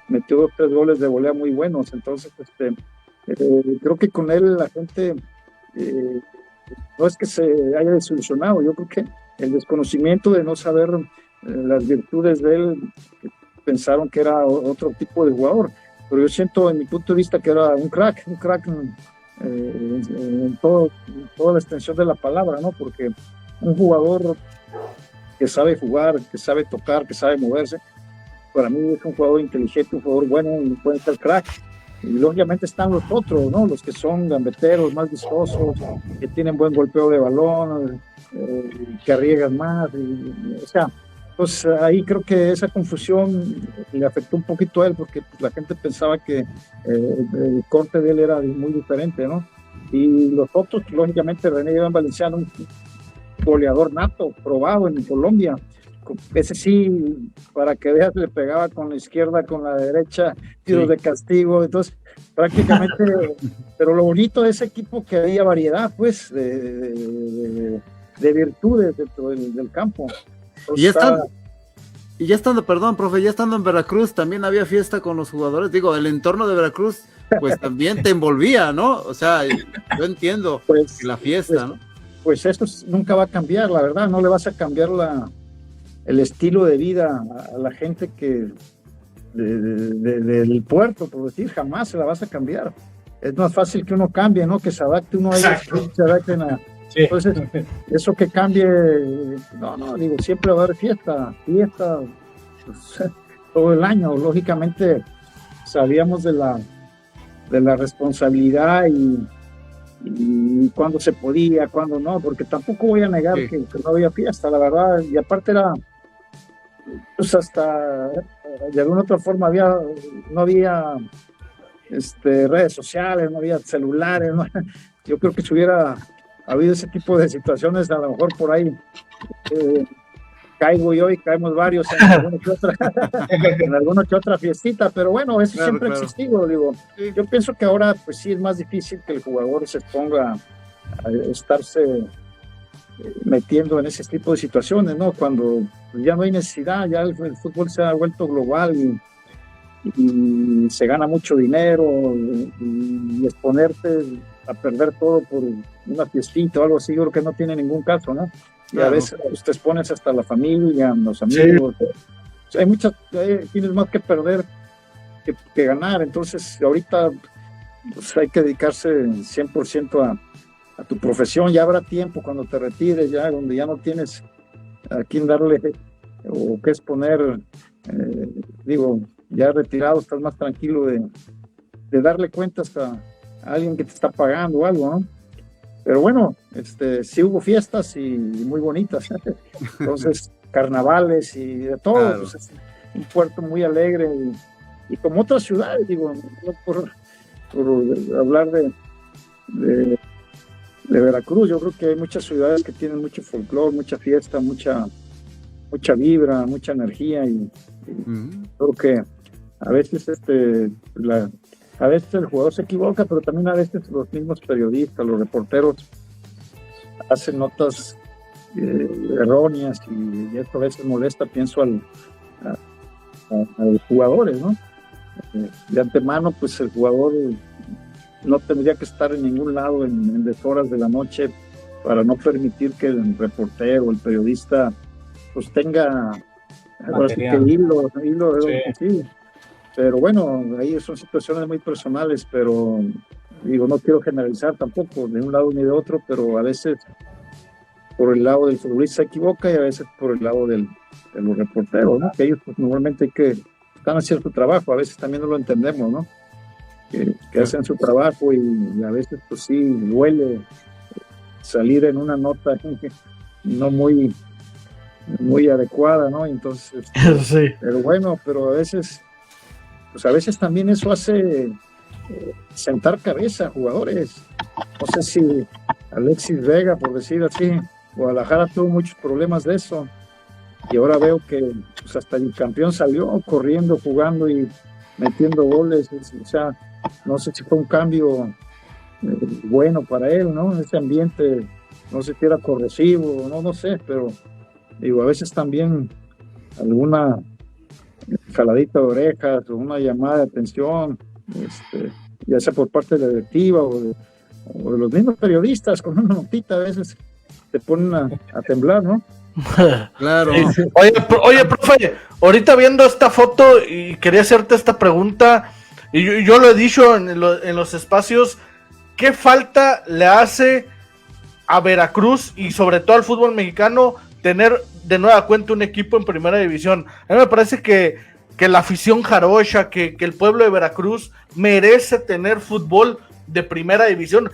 metió 2 o 3 goles de volea muy buenos. Entonces creo que con él la gente no es que se haya desilusionado, yo creo que el desconocimiento de no saber las virtudes de él, pensaron que era otro tipo de jugador, pero yo siento en mi punto de vista que era un crack en toda la extensión de la palabra, ¿no? Porque un jugador que sabe jugar, que sabe tocar, que sabe moverse, para mí es un jugador inteligente, un jugador bueno, puede ser crack. Y lógicamente están los otros, ¿no? Los que son gambeteros, más vistosos, que tienen buen golpeo de balón, que arriesgan más, o sea, pues ahí creo que esa confusión le afectó un poquito a él, porque pues, la gente pensaba que el corte de él era muy diferente, ¿no? Y los otros, lógicamente, René Iván Valenciano, un goleador nato, probado en Colombia. Ese sí, para que veas, le pegaba con la izquierda, con la derecha, tiros de castigo, entonces prácticamente, pero lo bonito de ese equipo que había variedad, pues, de virtudes dentro del campo. Entonces, ya estando, perdón, profe, ya estando en Veracruz, también había fiesta con los jugadores. Digo, el entorno de Veracruz, pues también te envolvía, ¿no? O sea, yo entiendo pues, la fiesta, ¿no? Pues eso nunca va a cambiar, la verdad, no le vas a cambiar el estilo de vida a la gente que del puerto, por decir, jamás se la vas a cambiar. Es más fácil que uno cambie, ¿no? Que se adapte uno a ellos, que se adapten a... Sí. Entonces, eso que cambie, digo, siempre va a haber fiesta, pues, todo el año. Lógicamente, sabíamos de la responsabilidad y cuando se podía, cuando no, porque tampoco voy a negar que no había fiesta, la verdad, y aparte era, pues hasta de alguna otra forma no había redes sociales, no había celulares, ¿no? Yo creo que si hubiera habido ese tipo de situaciones, a lo mejor por ahí caigo yo y caemos varios en alguna que otra fiestita, pero bueno, eso siempre ha existido, digo. Sí. Yo pienso que ahora pues sí es más difícil que el jugador se ponga a estarse metiendo en ese tipo de situaciones, ¿no? Cuando ya no hay necesidad, ya el fútbol se ha vuelto global y se gana mucho dinero y exponerte a perder todo por una fiestita o algo así, yo creo que no tiene ningún caso, ¿no? Y a veces pues, te expones hasta la familia, los amigos. Sí. Tienes más que perder que ganar. Entonces, ahorita pues, hay que dedicarse 100% a tu profesión. Ya habrá tiempo cuando te retires, ya donde ya no tienes a quién darle o qué exponer. Ya retirado, estás más tranquilo de darle cuentas a alguien que te está pagando o algo, ¿no? Pero bueno, sí hubo fiestas y muy bonitas, entonces carnavales y de todo, claro. Pues es un puerto muy alegre y como otras ciudades, no por hablar de Veracruz, yo creo que hay muchas ciudades que tienen mucho folclore, mucha fiesta, mucha vibra, mucha energía y creo que a veces a veces el jugador se equivoca, pero también a veces los mismos periodistas, los reporteros hacen notas erróneas y esto a veces molesta, pienso a los jugadores, ¿no? De antemano, pues el jugador no tendría que estar en ningún lado en deshoras de la noche para no permitir que el reportero o el periodista pues tenga hilo sí. Pero bueno, ahí son situaciones muy personales, pero no quiero generalizar tampoco de un lado ni de otro, pero a veces por el lado del futbolista se equivoca y a veces por el lado de los reporteros, ¿no? Que ellos pues, normalmente están haciendo su trabajo, a veces también no lo entendemos, ¿no? Que hacen su trabajo y a veces pues sí duele salir en una nota no muy adecuada, ¿no? Entonces, sí. pero a veces también eso hace sentar cabeza a jugadores. No sé si Alexis Vega, por decir así, Guadalajara tuvo muchos problemas de eso y ahora veo que pues, hasta el campeón salió corriendo, jugando y metiendo goles, o sea, no sé si fue un cambio bueno para él, ¿no? Ese ambiente, no sé si era corrosivo, no sé, pero a veces también alguna jaladita de orejas o una llamada de atención, ya sea por parte de la directiva o de los mismos periodistas, con una notita a veces te ponen a temblar, ¿no? Claro. Sí. Oye, profe, ahorita viendo esta foto y quería hacerte esta pregunta, y yo lo he dicho en los espacios, ¿qué falta le hace a Veracruz y sobre todo al fútbol mexicano tener de nueva cuenta un equipo en primera división? A mí me parece que la afición jarocha, que el pueblo de Veracruz merece tener fútbol de primera división.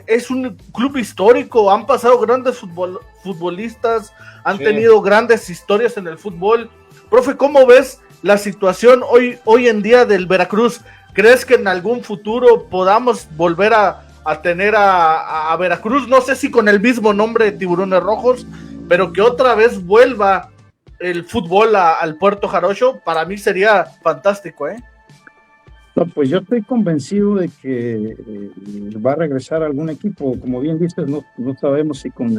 Es un club histórico, han pasado grandes futbolistas, han tenido grandes historias en el fútbol. Profe, ¿cómo ves la situación hoy en día del Veracruz? ¿Crees que en algún futuro podamos volver a tener a Veracruz? No sé si con el mismo nombre de Tiburones Rojos, pero que otra vez vuelva el fútbol al Puerto Jarocho. Para mí sería fantástico, ¿eh? No, pues yo estoy convencido de que va a regresar algún equipo, como bien dices, no sabemos si con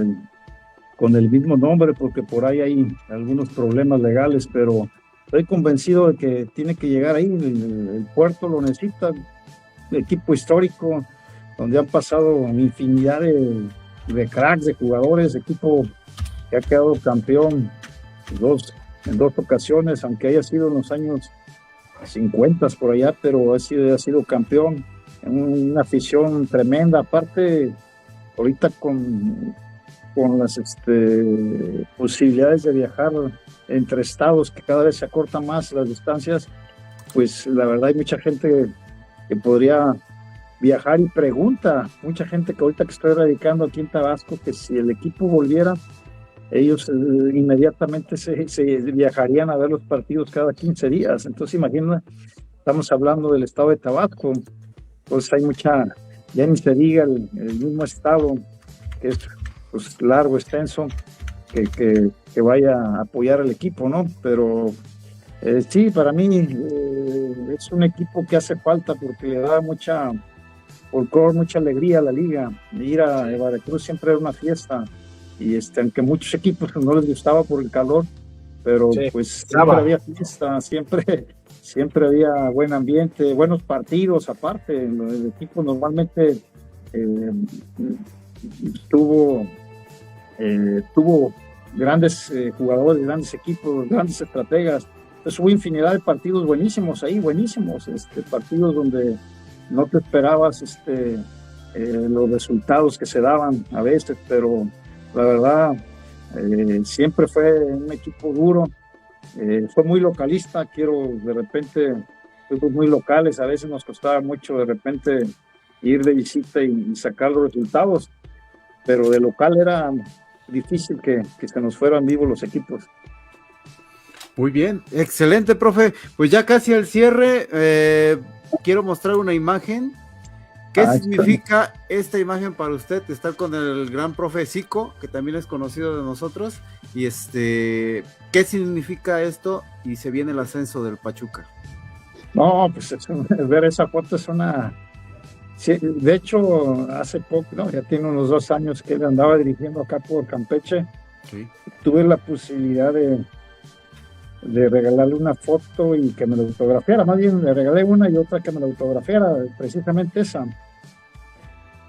el mismo nombre, porque por ahí hay algunos problemas legales, pero estoy convencido de que tiene que llegar ahí, el Puerto lo necesita, un equipo histórico, donde han pasado infinidad de cracks, de jugadores, equipo que ha quedado campeón en dos ocasiones, aunque haya sido en los años 50 por allá, pero ha sido campeón, en una afición tremenda, aparte ahorita con las posibilidades de viajar entre estados, que cada vez se acortan más las distancias, pues la verdad hay mucha gente que podría viajar y pregunta, mucha gente que ahorita que estoy radicando aquí en Tabasco, que si el equipo volviera, ellos inmediatamente se viajarían a ver los partidos cada 15 días. Entonces, imagina, estamos hablando del estado de Tabasco, pues hay ya ni se diga el mismo estado, que es pues, largo, extenso, que vaya a apoyar al equipo, ¿no? Pero sí, para mí es un equipo que hace falta porque le da mucha alegría a la liga. Ir a Veracruz siempre era una fiesta. Y aunque muchos equipos no les gustaba por el calor, pero sí, pues siempre había fiesta, siempre había buen ambiente, buenos partidos aparte. El equipo normalmente tuvo tuvo grandes jugadores, grandes equipos, grandes estrategas. Entonces hubo infinidad de partidos buenísimos ahí, buenísimos, partidos donde no te esperabas los resultados que se daban a veces, pero la verdad siempre fue un equipo duro, fue muy localista, de repente fuimos muy locales, a veces nos costaba mucho de repente ir de visita y sacar los resultados, pero de local era difícil que se nos fueran vivos los equipos. Muy bien, excelente, profe. Pues ya casi al cierre, quiero mostrar una imagen. ¿Qué significa esta imagen para usted? Estar con el gran profe Zico, que también es conocido de nosotros, y ¿qué significa esto? Y se viene el ascenso del Pachuca. No, pues ver esa foto es una... Sí, de hecho, hace poco, ¿no? Ya tiene unos 2 años que él andaba dirigiendo acá por Campeche. Sí. Tuve la posibilidad de regalarle una foto y que me la autografiara. Más bien le regalé una y otra que me la autografiara, precisamente esa.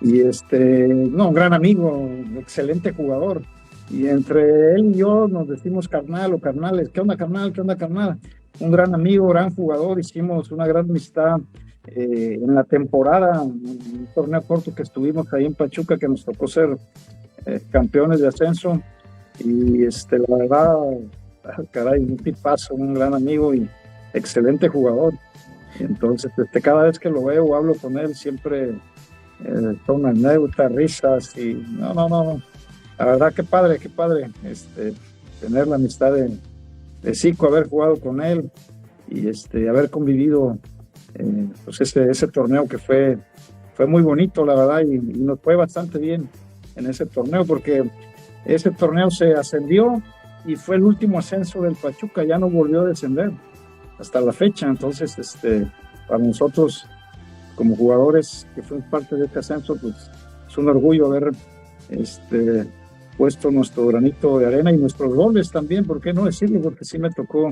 Y un gran amigo, excelente jugador. Y entre él y yo nos decimos carnal o carnales. ¿Qué onda, carnal? ¿Qué onda, carnal? Un gran amigo, gran jugador. Hicimos una gran amistad en la temporada, un torneo corto que estuvimos ahí en Pachuca, que nos tocó ser campeones de ascenso. Y la verdad, caray, un tipazo, un gran amigo y excelente jugador. Entonces, cada vez que lo veo o hablo con él, siempre son anécdotas, risas y no. La verdad, qué padre, tener la amistad de Zico, haber jugado con él y haber convivido pues ese torneo que fue muy bonito, la verdad, y nos fue bastante bien en ese torneo, porque ese torneo se ascendió y fue el último ascenso del Pachuca, ya no volvió a descender hasta la fecha. Entonces, para nosotros como jugadores que fuimos parte de este ascenso, pues es un orgullo haber puesto nuestro granito de arena y nuestros goles también, ¿por qué no decirlo? Porque sí me tocó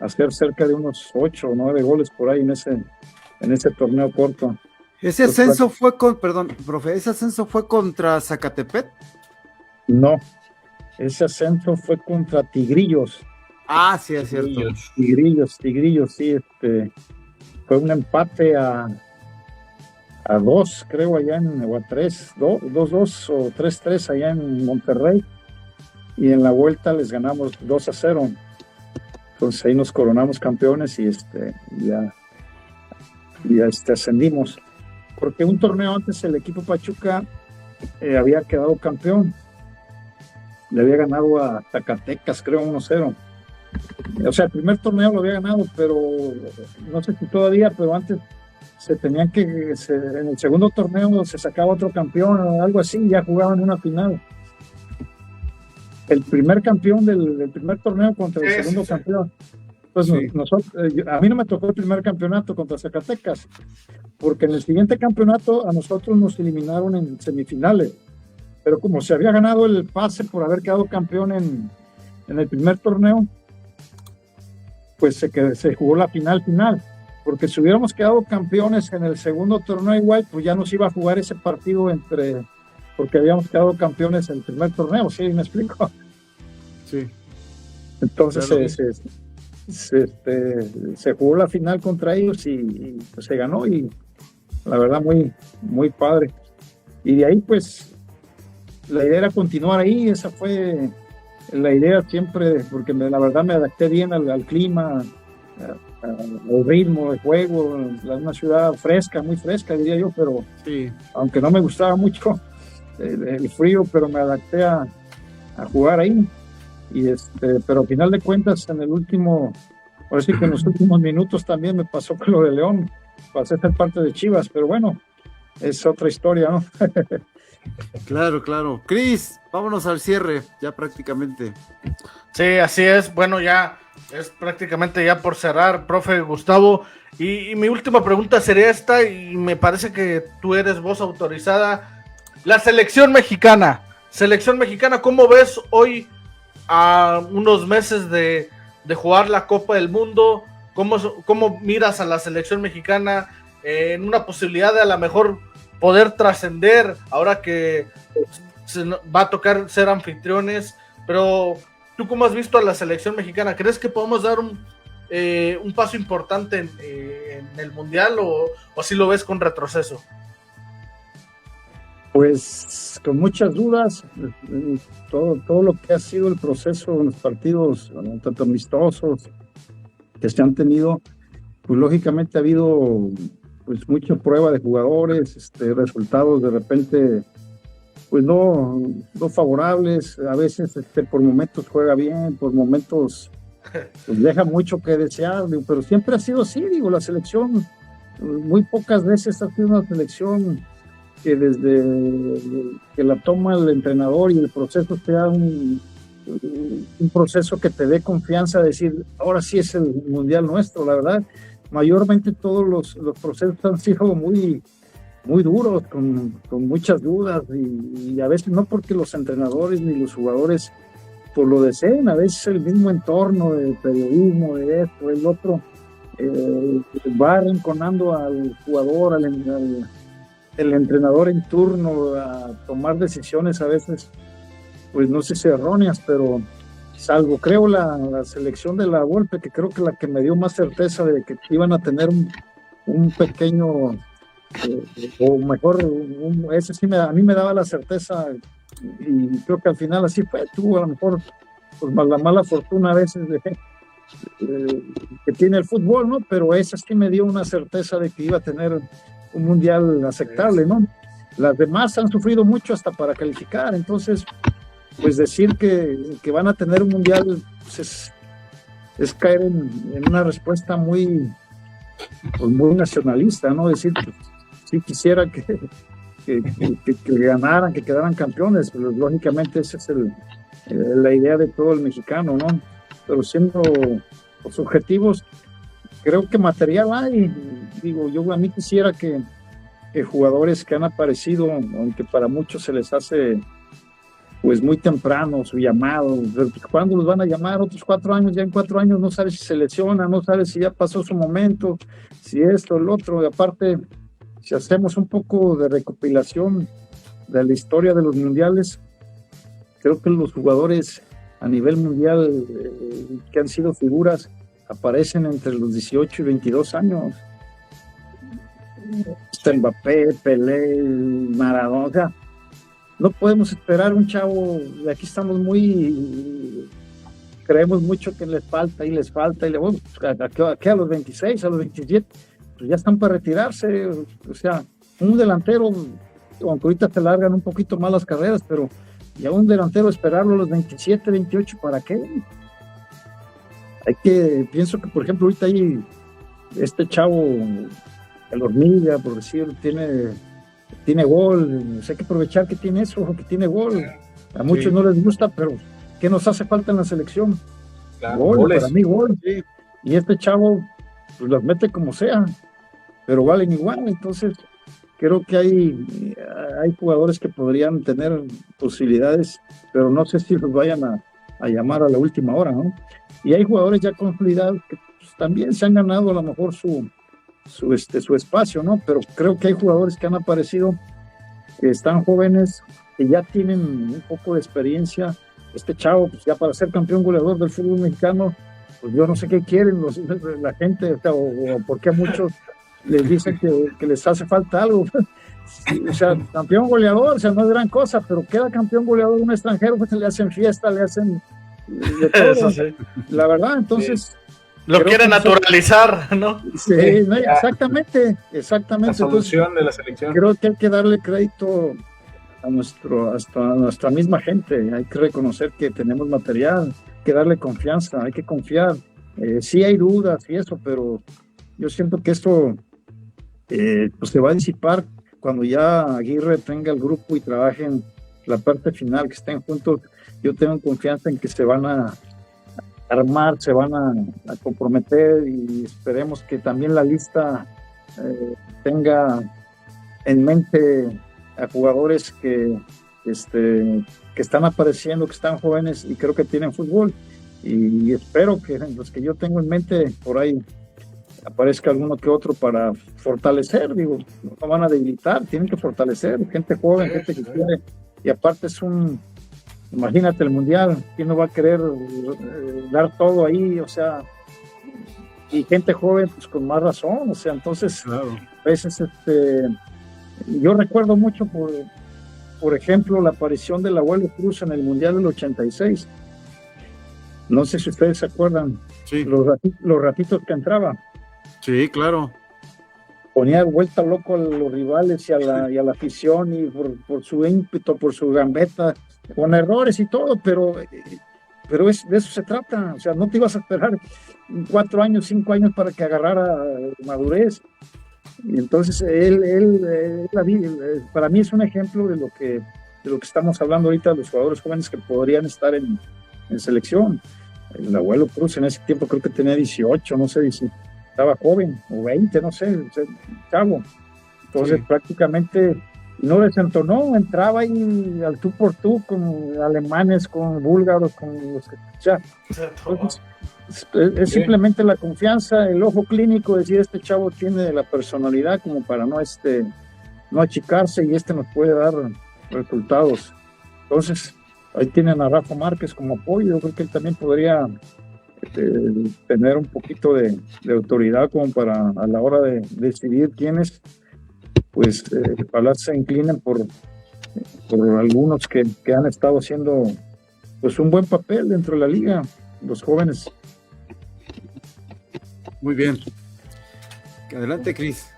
hacer cerca de unos 8 o 9 goles por ahí en ese torneo corto. ¿Ese ascenso ese ascenso fue contra Zacatepec? No, ese ascenso fue contra Tigrillos. Ah, sí, es cierto. Tigrillos, sí, fue un empate a 2, creo, allá o a 3, 2-2 o 3-3 allá en Monterrey, y en la vuelta les ganamos 2-0. Entonces ahí nos coronamos campeones y ya ascendimos, porque un torneo antes el equipo Pachuca había quedado campeón, le había ganado a Zacatecas, creo, 1-0. O sea, el primer torneo lo había ganado, pero no sé si todavía, pero antes en el segundo torneo se sacaba otro campeón o algo así, y ya jugaban una final. El primer campeón del primer torneo contra el segundo campeón. Entonces, a mí no me tocó el primer campeonato contra Zacatecas, porque en el siguiente campeonato a nosotros nos eliminaron en semifinales, pero como se había ganado el pase por haber quedado campeón en el primer torneo, pues se jugó la final, porque si hubiéramos quedado campeones en el segundo torneo igual, pues ya nos iba a jugar ese partido porque habíamos quedado campeones en el primer torneo, ¿sí me explico? Sí. Entonces se jugó la final contra ellos y pues se ganó, y la verdad muy, muy padre. Y de ahí pues la idea era continuar ahí, esa fue la idea siempre, porque la verdad me adapté bien al clima, al ritmo de juego, una ciudad fresca, muy fresca diría yo, pero sí, aunque no me gustaba mucho el frío, pero me adapté a jugar ahí, y pero al final de cuentas en los últimos minutos también me pasó con lo de León, pasé a ser parte de Chivas, pero bueno, es otra historia, ¿no? Claro. Cris, vámonos al cierre, ya prácticamente. Sí, así es. Bueno, ya es prácticamente ya por cerrar, profe Gustavo. Y mi última pregunta sería esta, y me parece que tú eres voz autorizada. La selección mexicana, ¿cómo ves hoy a unos meses de jugar la Copa del Mundo? ¿Cómo miras a la selección mexicana en una posibilidad de a lo mejor poder trascender ahora que va a tocar ser anfitriones, pero ¿tú cómo has visto a la selección mexicana? ¿Crees que podemos dar un paso importante en el Mundial o si lo ves con retroceso? Pues con muchas dudas, todo lo que ha sido el proceso en los partidos, tanto amistosos que se han tenido, pues lógicamente ha habido pues mucha prueba de jugadores, resultados de repente pues no favorables, a veces por momentos juega bien, por momentos pues deja mucho que desear, pero siempre ha sido así, la selección muy pocas veces ha sido una selección que desde que la toma el entrenador y el proceso sea un proceso que te dé confianza, decir, ahora sí es el Mundial nuestro. La verdad, mayormente todos los procesos han sido muy duros, con muchas dudas, y a veces no porque los entrenadores ni los jugadores pues lo deseen, a veces el mismo entorno de periodismo, de esto, el otro, va arrinconando al jugador, el entrenador en turno a tomar decisiones a veces, pues no sé si erróneas, pero salvo creo la selección de la Volpe, que creo que la que me dio más certeza de que iban a tener un pequeño, o mejor, ese sí a mí me daba la certeza, y creo que al final así fue. Tuvo a lo mejor pues, la mala fortuna a veces que tiene el fútbol, ¿no? Pero esa sí me dio una certeza de que iba a tener un mundial aceptable, ¿no? Las demás han sufrido mucho hasta para calificar, entonces pues decir que van a tener un mundial pues es caer en una respuesta muy nacionalista, ¿no? Decir que sí quisiera que ganaran, que quedaran campeones, pero lógicamente esa es la idea de todo el mexicano, ¿no? Pero siendo los objetivos, creo que material hay. Yo a mí quisiera que jugadores que han aparecido, aunque para muchos se les hace pues muy temprano su llamado, ¿cuándo los van a llamar? Otros 4 años, ya en 4 años no sabes si se lesiona, no sabes si ya pasó su momento, si esto, el otro, y aparte, si hacemos un poco de recopilación de la historia de los mundiales, creo que los jugadores a nivel mundial que han sido figuras aparecen entre los 18 y 22 años. Mbappé, Pelé, Maradona, o sea, no podemos esperar un chavo, aquí estamos creemos mucho que les falta, y bueno, aquí a los 26, a los 27, pues ya están para retirarse. O sea, un delantero, aunque ahorita te largan un poquito más las carreras, pero ya un delantero esperarlo a los 27, 28, ¿para qué? Pienso que por ejemplo ahorita hay este chavo, el Hormiga, por decir, tiene gol, hay que aprovechar que tiene eso, que tiene gol. A muchos no les gusta, pero ¿qué nos hace falta en la selección? Claro, goles. Para mí gol, sí. Y este chavo pues las mete como sea, pero valen igual. Entonces creo que hay jugadores que podrían tener posibilidades, pero no sé si los vayan a llamar a la última hora, ¿no? Y hay jugadores ya consolidados que pues, también se han ganado a lo mejor su espacio, ¿no? Pero creo que hay jugadores que han aparecido, que están jóvenes, que ya tienen un poco de experiencia. Este chavo, pues ya para ser campeón goleador del fútbol mexicano, pues yo no sé qué quieren la gente, o por qué a muchos les dicen que les hace falta algo. O sea, campeón goleador, o sea, no es gran cosa, pero queda campeón goleador un extranjero, pues le hacen fiesta, le hacen de todo. Eso sí. La verdad, entonces... Sí. Lo quiere naturalizar, ¿no? Sí, no, exactamente. La solución de la selección. Creo que hay que darle crédito a nuestra misma gente. Hay que reconocer que tenemos material, hay que darle confianza, hay que confiar. Sí hay dudas y eso, pero yo siento que esto pues se va a disipar cuando ya Aguirre tenga el grupo y trabajen la parte final, que estén juntos. Yo tengo confianza en que se van a armar, se van a comprometer, y esperemos que también la lista tenga en mente a jugadores que están apareciendo, que están jóvenes y creo que tienen fútbol, y espero que los que yo tengo en mente por ahí aparezca alguno que otro para fortalecer. No van a debilitar, tienen que fortalecer gente joven, gente que quiere y aparte imagínate el mundial, ¿quién no va a querer dar todo ahí? O sea, y gente joven, pues con más razón, o sea, entonces, Claro. a veces, yo recuerdo mucho, por ejemplo, la aparición del Abuelo Cruz en el mundial del 86. No sé si ustedes se acuerdan, Sí, los ratitos que entraba. sí, claro. Ponía vuelta loco a los rivales y a la afición, y por su ímpetu, por su gambeta, con errores y todo, pero de eso se trata. O sea, no te ibas a esperar 4 años, 5 años para que agarrara madurez. Y entonces para mí es un ejemplo de lo que estamos hablando ahorita, de los jugadores jóvenes que podrían estar en selección. El Abuelo Cruz en ese tiempo creo que tenía 18, no sé si estaba joven, o 20, no sé, chavo. Entonces, Sí. prácticamente no desentonó, entraba ahí al tú por tú con alemanes, con búlgaros, con los que, o sea, entonces, es simplemente la confianza, el ojo clínico, decir, este chavo tiene la personalidad como para no achicarse, y nos puede dar resultados. Entonces, ahí tienen a Rafa Márquez como apoyo. Yo creo que él también podría tener un poquito de autoridad como para, a la hora de decidir quiénes, pues ojalá se inclinen por algunos que han estado haciendo pues un buen papel dentro de la liga, los jóvenes. Muy bien. Adelante, Cris.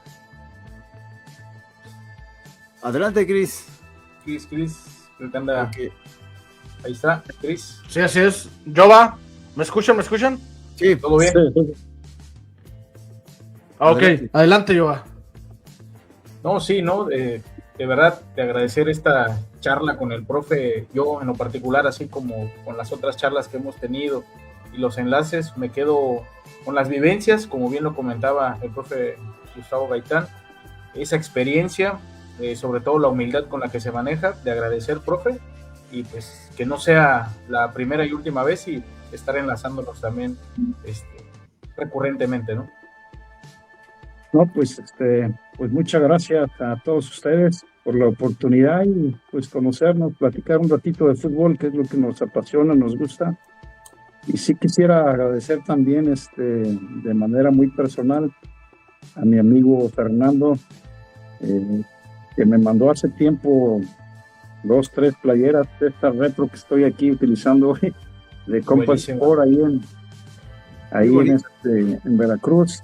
Adelante, Cris. Cris, creo que anda. Ok. Ahí está, Cris. Sí, así es. Jova, ¿me escuchan? Sí, ¿Todo bien? Sí. Ah, ok, Adelante. adelante, Jova. No, sí, no, de verdad, de agradecer esta charla con el profe. Yo en lo particular, así como con las otras charlas que hemos tenido y los enlaces, me quedo con las vivencias, como bien lo comentaba el profe Gustavo Gaitán, esa experiencia, sobre todo la humildad con la que se maneja, de agradecer, profe, y pues que no sea la primera y última vez, y estar enlazándonos también recurrentemente, ¿no? No, pues muchas gracias a todos ustedes por la oportunidad, y pues conocernos, platicar un ratito de fútbol, que es lo que nos apasiona, nos gusta. Y sí quisiera agradecer también de manera muy personal a mi amigo Fernando, que me mandó hace tiempo 2, 3 playeras de esta retro que estoy aquí utilizando hoy, de Compass Buenísimo. Sport, en Veracruz.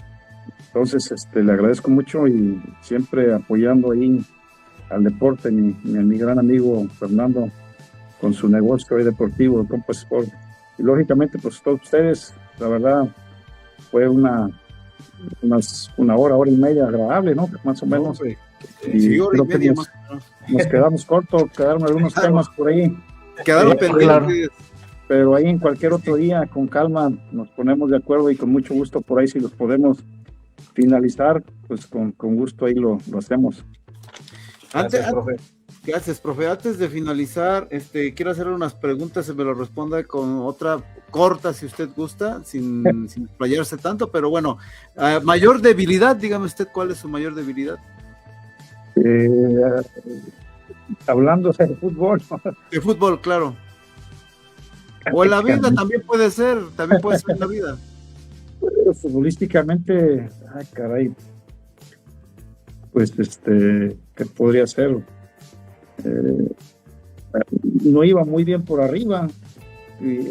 Entonces, le agradezco mucho, y siempre apoyando ahí al deporte, mi gran amigo Fernando, con su negocio ahí deportivo, el Compass Sport. Y lógicamente, pues todos ustedes, la verdad, fue una hora y media agradable, ¿no? Más o menos. hombre. Y Sí, hora y creo que media nos más. quedamos cortos, quedaron algunos Claro. temas por ahí, Quedaron Claro. pendientes. pero ahí en cualquier otro día, con calma, nos ponemos de acuerdo, y con mucho gusto por ahí, si los podemos finalizar, pues con gusto ahí lo hacemos. Gracias, profe. Gracias, profe. Antes de finalizar, quiero hacerle unas preguntas, se me lo responda con otra corta, si usted gusta, sin playarse tanto, pero bueno, mayor debilidad, dígame usted, ¿cuál es su mayor debilidad? Hablando de fútbol, De fútbol, claro. O en la vida también puede ser en la vida. futbolísticamente, caray, pues ¿qué podría ser? No iba muy bien por arriba,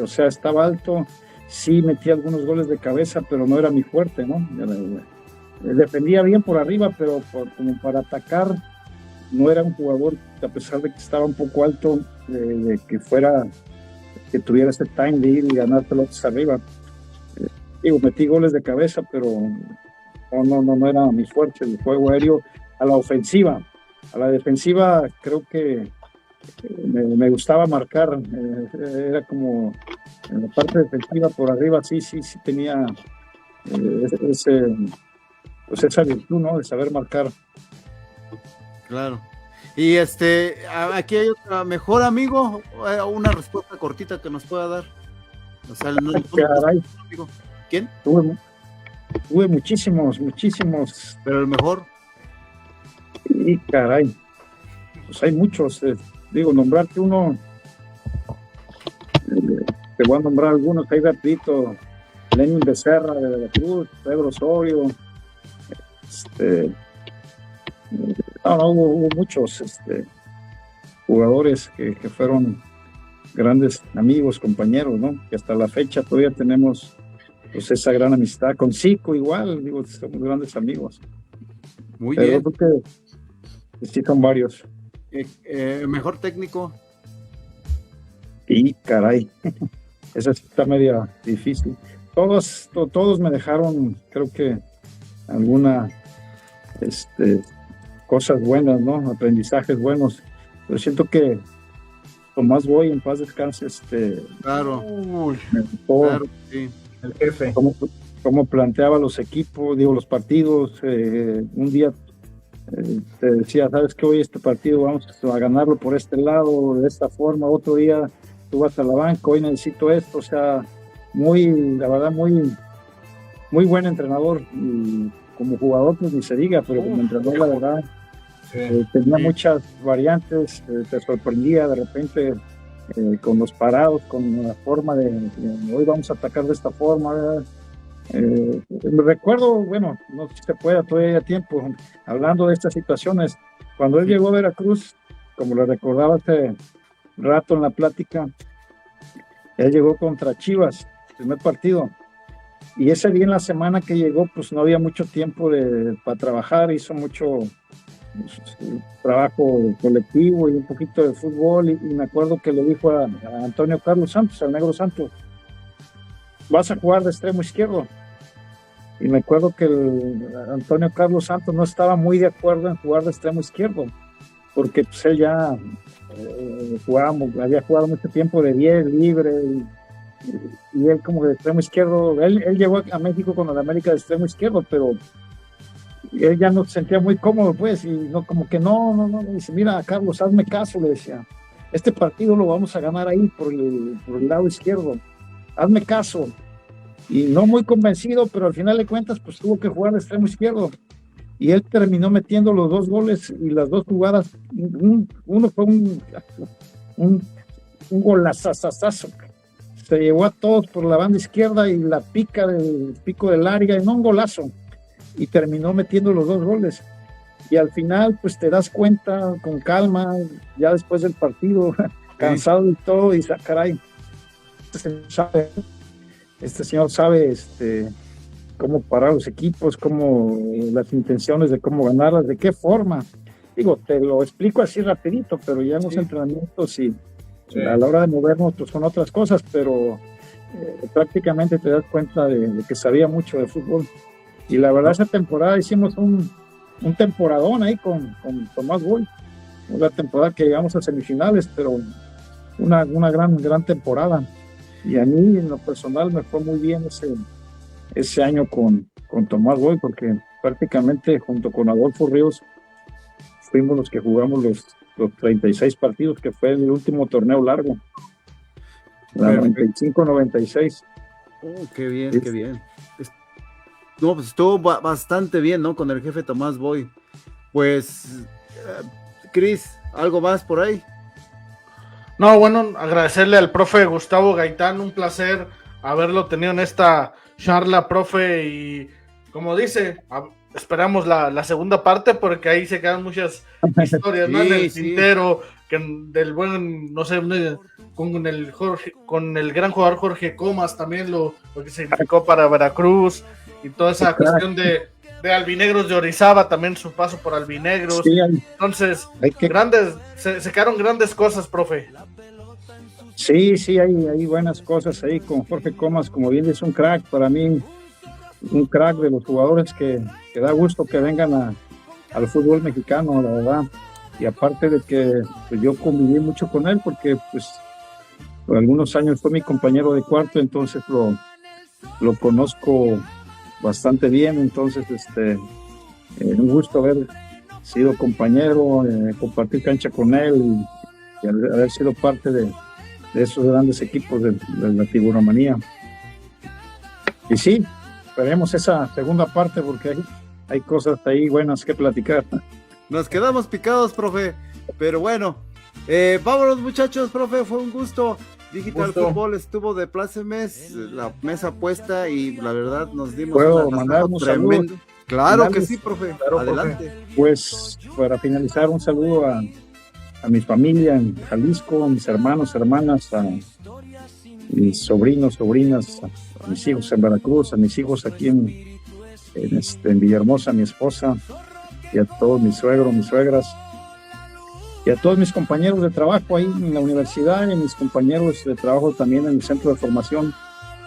o sea, estaba alto, sí metía algunos goles de cabeza, pero no era mi fuerte, ¿no? Defendía bien por arriba, pero como para atacar, no era un jugador, a pesar de que estaba un poco alto, de que tuviera ese time de ir y ganar pelotas arriba. Metí goles de cabeza, pero no era mi fuerte el juego aéreo. A la ofensiva, a la defensiva, creo que me gustaba marcar, era como en la parte defensiva por arriba, sí tenía esa virtud, ¿no? De saber marcar. Claro. Y aquí hay otro mejor amigo, una respuesta cortita que nos pueda dar. O sea, Caray, amigo. ¿Quién? Tuve muchísimos, Pero el mejor. y caray, pues hay muchos. digo, nombrarte uno, te voy a nombrar algunos ahí rapidito. Lenin Becerra de Veracruz, Pedro Osorio, hubo muchos jugadores que fueron grandes amigos, compañeros, ¿no? Que hasta la fecha todavía tenemos pues esa gran amistad. Con Zico igual, digo, somos grandes amigos. Muy Pero bien. creo que sí son varios. Mejor técnico. Y caray, esa está media difícil. Todos me dejaron, creo que alguna cosas buenas, ¿no? Aprendizajes buenos. Pero siento que Tomás Boy, en paz descanse, Claro, me gustó claro, sí. El jefe. cómo planteaba los equipos, digo, los partidos. Un día te decía, sabes que hoy este partido vamos a ganarlo por este lado, de esta forma. Otro día tú vas a la banca, hoy necesito esto. O sea, la verdad, muy buen entrenador. Y como jugador, pues ni se diga, pero como entrenador, la verdad, tenía muchas variantes. Te sorprendía de repente con los parados, con la forma de hoy vamos a atacar de esta forma. Me recuerdo, bueno, no sé si se puede todavía tiempo, hablando de estas situaciones, cuando él llegó a Veracruz, como lo recordaba hace rato en la plática, él llegó contra Chivas, primer partido, y ese día en la semana que llegó, pues no había mucho tiempo para trabajar, hizo mucho trabajo colectivo y un poquito de fútbol, y me acuerdo que le dijo a Antonio Carlos Santos, al Negro Santos, vas a jugar de extremo izquierdo. Y me acuerdo que Antonio Carlos Santos no estaba muy de acuerdo en jugar de extremo izquierdo, porque pues él ya había jugado mucho tiempo de 10 libre, y él como de extremo izquierdo, él llegó a México con el América de extremo izquierdo, pero él ya no se sentía muy cómodo, pues, y no, como que no, dice, mira, Carlos, hazme caso, le decía, este partido lo vamos a ganar ahí por el lado izquierdo, hazme caso. Y no muy convencido, pero al final de cuentas pues tuvo que jugar de extremo izquierdo, y él terminó metiendo los 2 goles y las 2 jugadas. Uno fue un golazazazazo, se llevó a todos por la banda izquierda y la pica del pico del área, y no un golazo, y terminó metiendo los 2 goles. Y al final pues te das cuenta con calma, ya después del partido, cansado y todo, y caray, este señor sabe cómo parar los equipos, cómo las intenciones de cómo ganarlas, de qué forma. Digo, te lo explico así rapidito, pero ya en los entrenamientos y a la hora de movernos pues son otras cosas, pero prácticamente te das cuenta de que sabía mucho de fútbol. Y la verdad, esa temporada hicimos un temporadón ahí con Tomás Boy, una temporada que llegamos a semifinales, pero una gran temporada. Y a mí, en lo personal, me fue muy bien ese año con Tomás Boy, porque prácticamente junto con Adolfo Ríos fuimos los que jugamos los 36 partidos, que fue el último torneo largo, la 95-96. Qué bien, qué bien. No, pues estuvo bastante bien, ¿no? Con el jefe Tomás Boy. Pues, Cris, ¿algo más por ahí? No, bueno, agradecerle al profe Gustavo Gaitán, un placer haberlo tenido en esta charla, profe, y como dice, esperamos la segunda parte, porque ahí se quedan muchas historias, ¿no? En el tintero, del buen, no sé, con el gran jugador Jorge Comas, también lo que significó para Veracruz, y toda esa cuestión de Albinegros de Orizaba, también su paso por Albinegros. Sí, entonces, se quedaron grandes cosas, profe. Sí, hay buenas cosas ahí con Jorge Comas, como bien dice, un crack, para mí, un crack de los jugadores que da gusto que vengan al fútbol mexicano, la verdad. Y aparte de que pues, yo conviví mucho con él, porque pues por algunos años fue mi compañero de cuarto, entonces lo conozco bastante bien, entonces un gusto haber sido compañero, compartir cancha con él y haber sido parte de esos grandes equipos de la Tiburomanía. Y sí, esperemos esa segunda parte, porque hay cosas ahí buenas que platicar. Nos quedamos picados, profe, pero bueno, Vámonos, muchachos, profe, fue un gusto. Digital Gusto. Fútbol estuvo de plácemes, la mesa puesta y la verdad nos dimos ¿Puedo un mandar agasajo un saludo? tremendo. Claro que Finales. sí, profe. Claro, Adelante. Pues para finalizar, un saludo a mi familia en Jalisco, a mis hermanos, hermanas, a mis sobrinos, sobrinas, a mis hijos en Veracruz, a mis hijos aquí en Villahermosa, mi esposa, y a todos mis suegros, mis suegras, y a todos mis compañeros de trabajo ahí en la universidad y a mis compañeros de trabajo también en el centro de formación.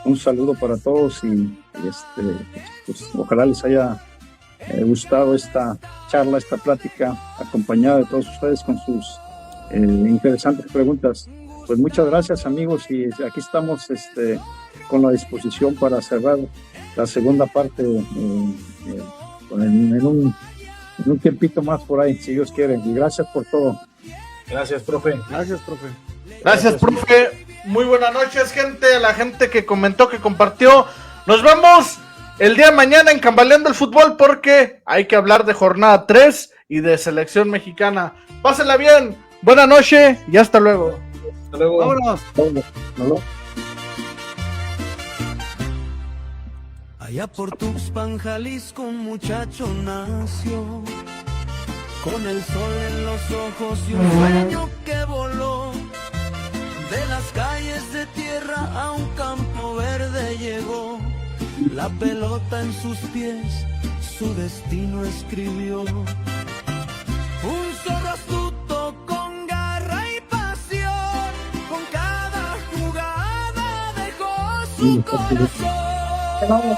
Un saludo para todos y pues, ojalá les haya gustado esta charla, esta plática, acompañada de todos ustedes con sus interesantes preguntas. Pues muchas gracias, amigos, y aquí estamos con la disposición para cerrar la segunda parte en un tiempito más por ahí, si Dios quiere. Y gracias por todo. Gracias, profe. Gracias, profe. Gracias, profe. Muy buenas noches, gente, a la gente que comentó, que compartió. Nos vemos el día de mañana en Cambaleando el Fútbol porque hay que hablar de jornada 3 y de selección mexicana. Pásenla bien, buena noche y hasta luego. Hasta luego. Vámonos. ¿No? Allá por Tuxpan, Jalisco, un muchacho nació, con el sol en los ojos y un sueño que voló. De las calles de tierra a un campo verde llegó, la pelota en sus pies, su destino escribió. Un zorro astuto con garra y pasión, con cada jugada dejó su corazón.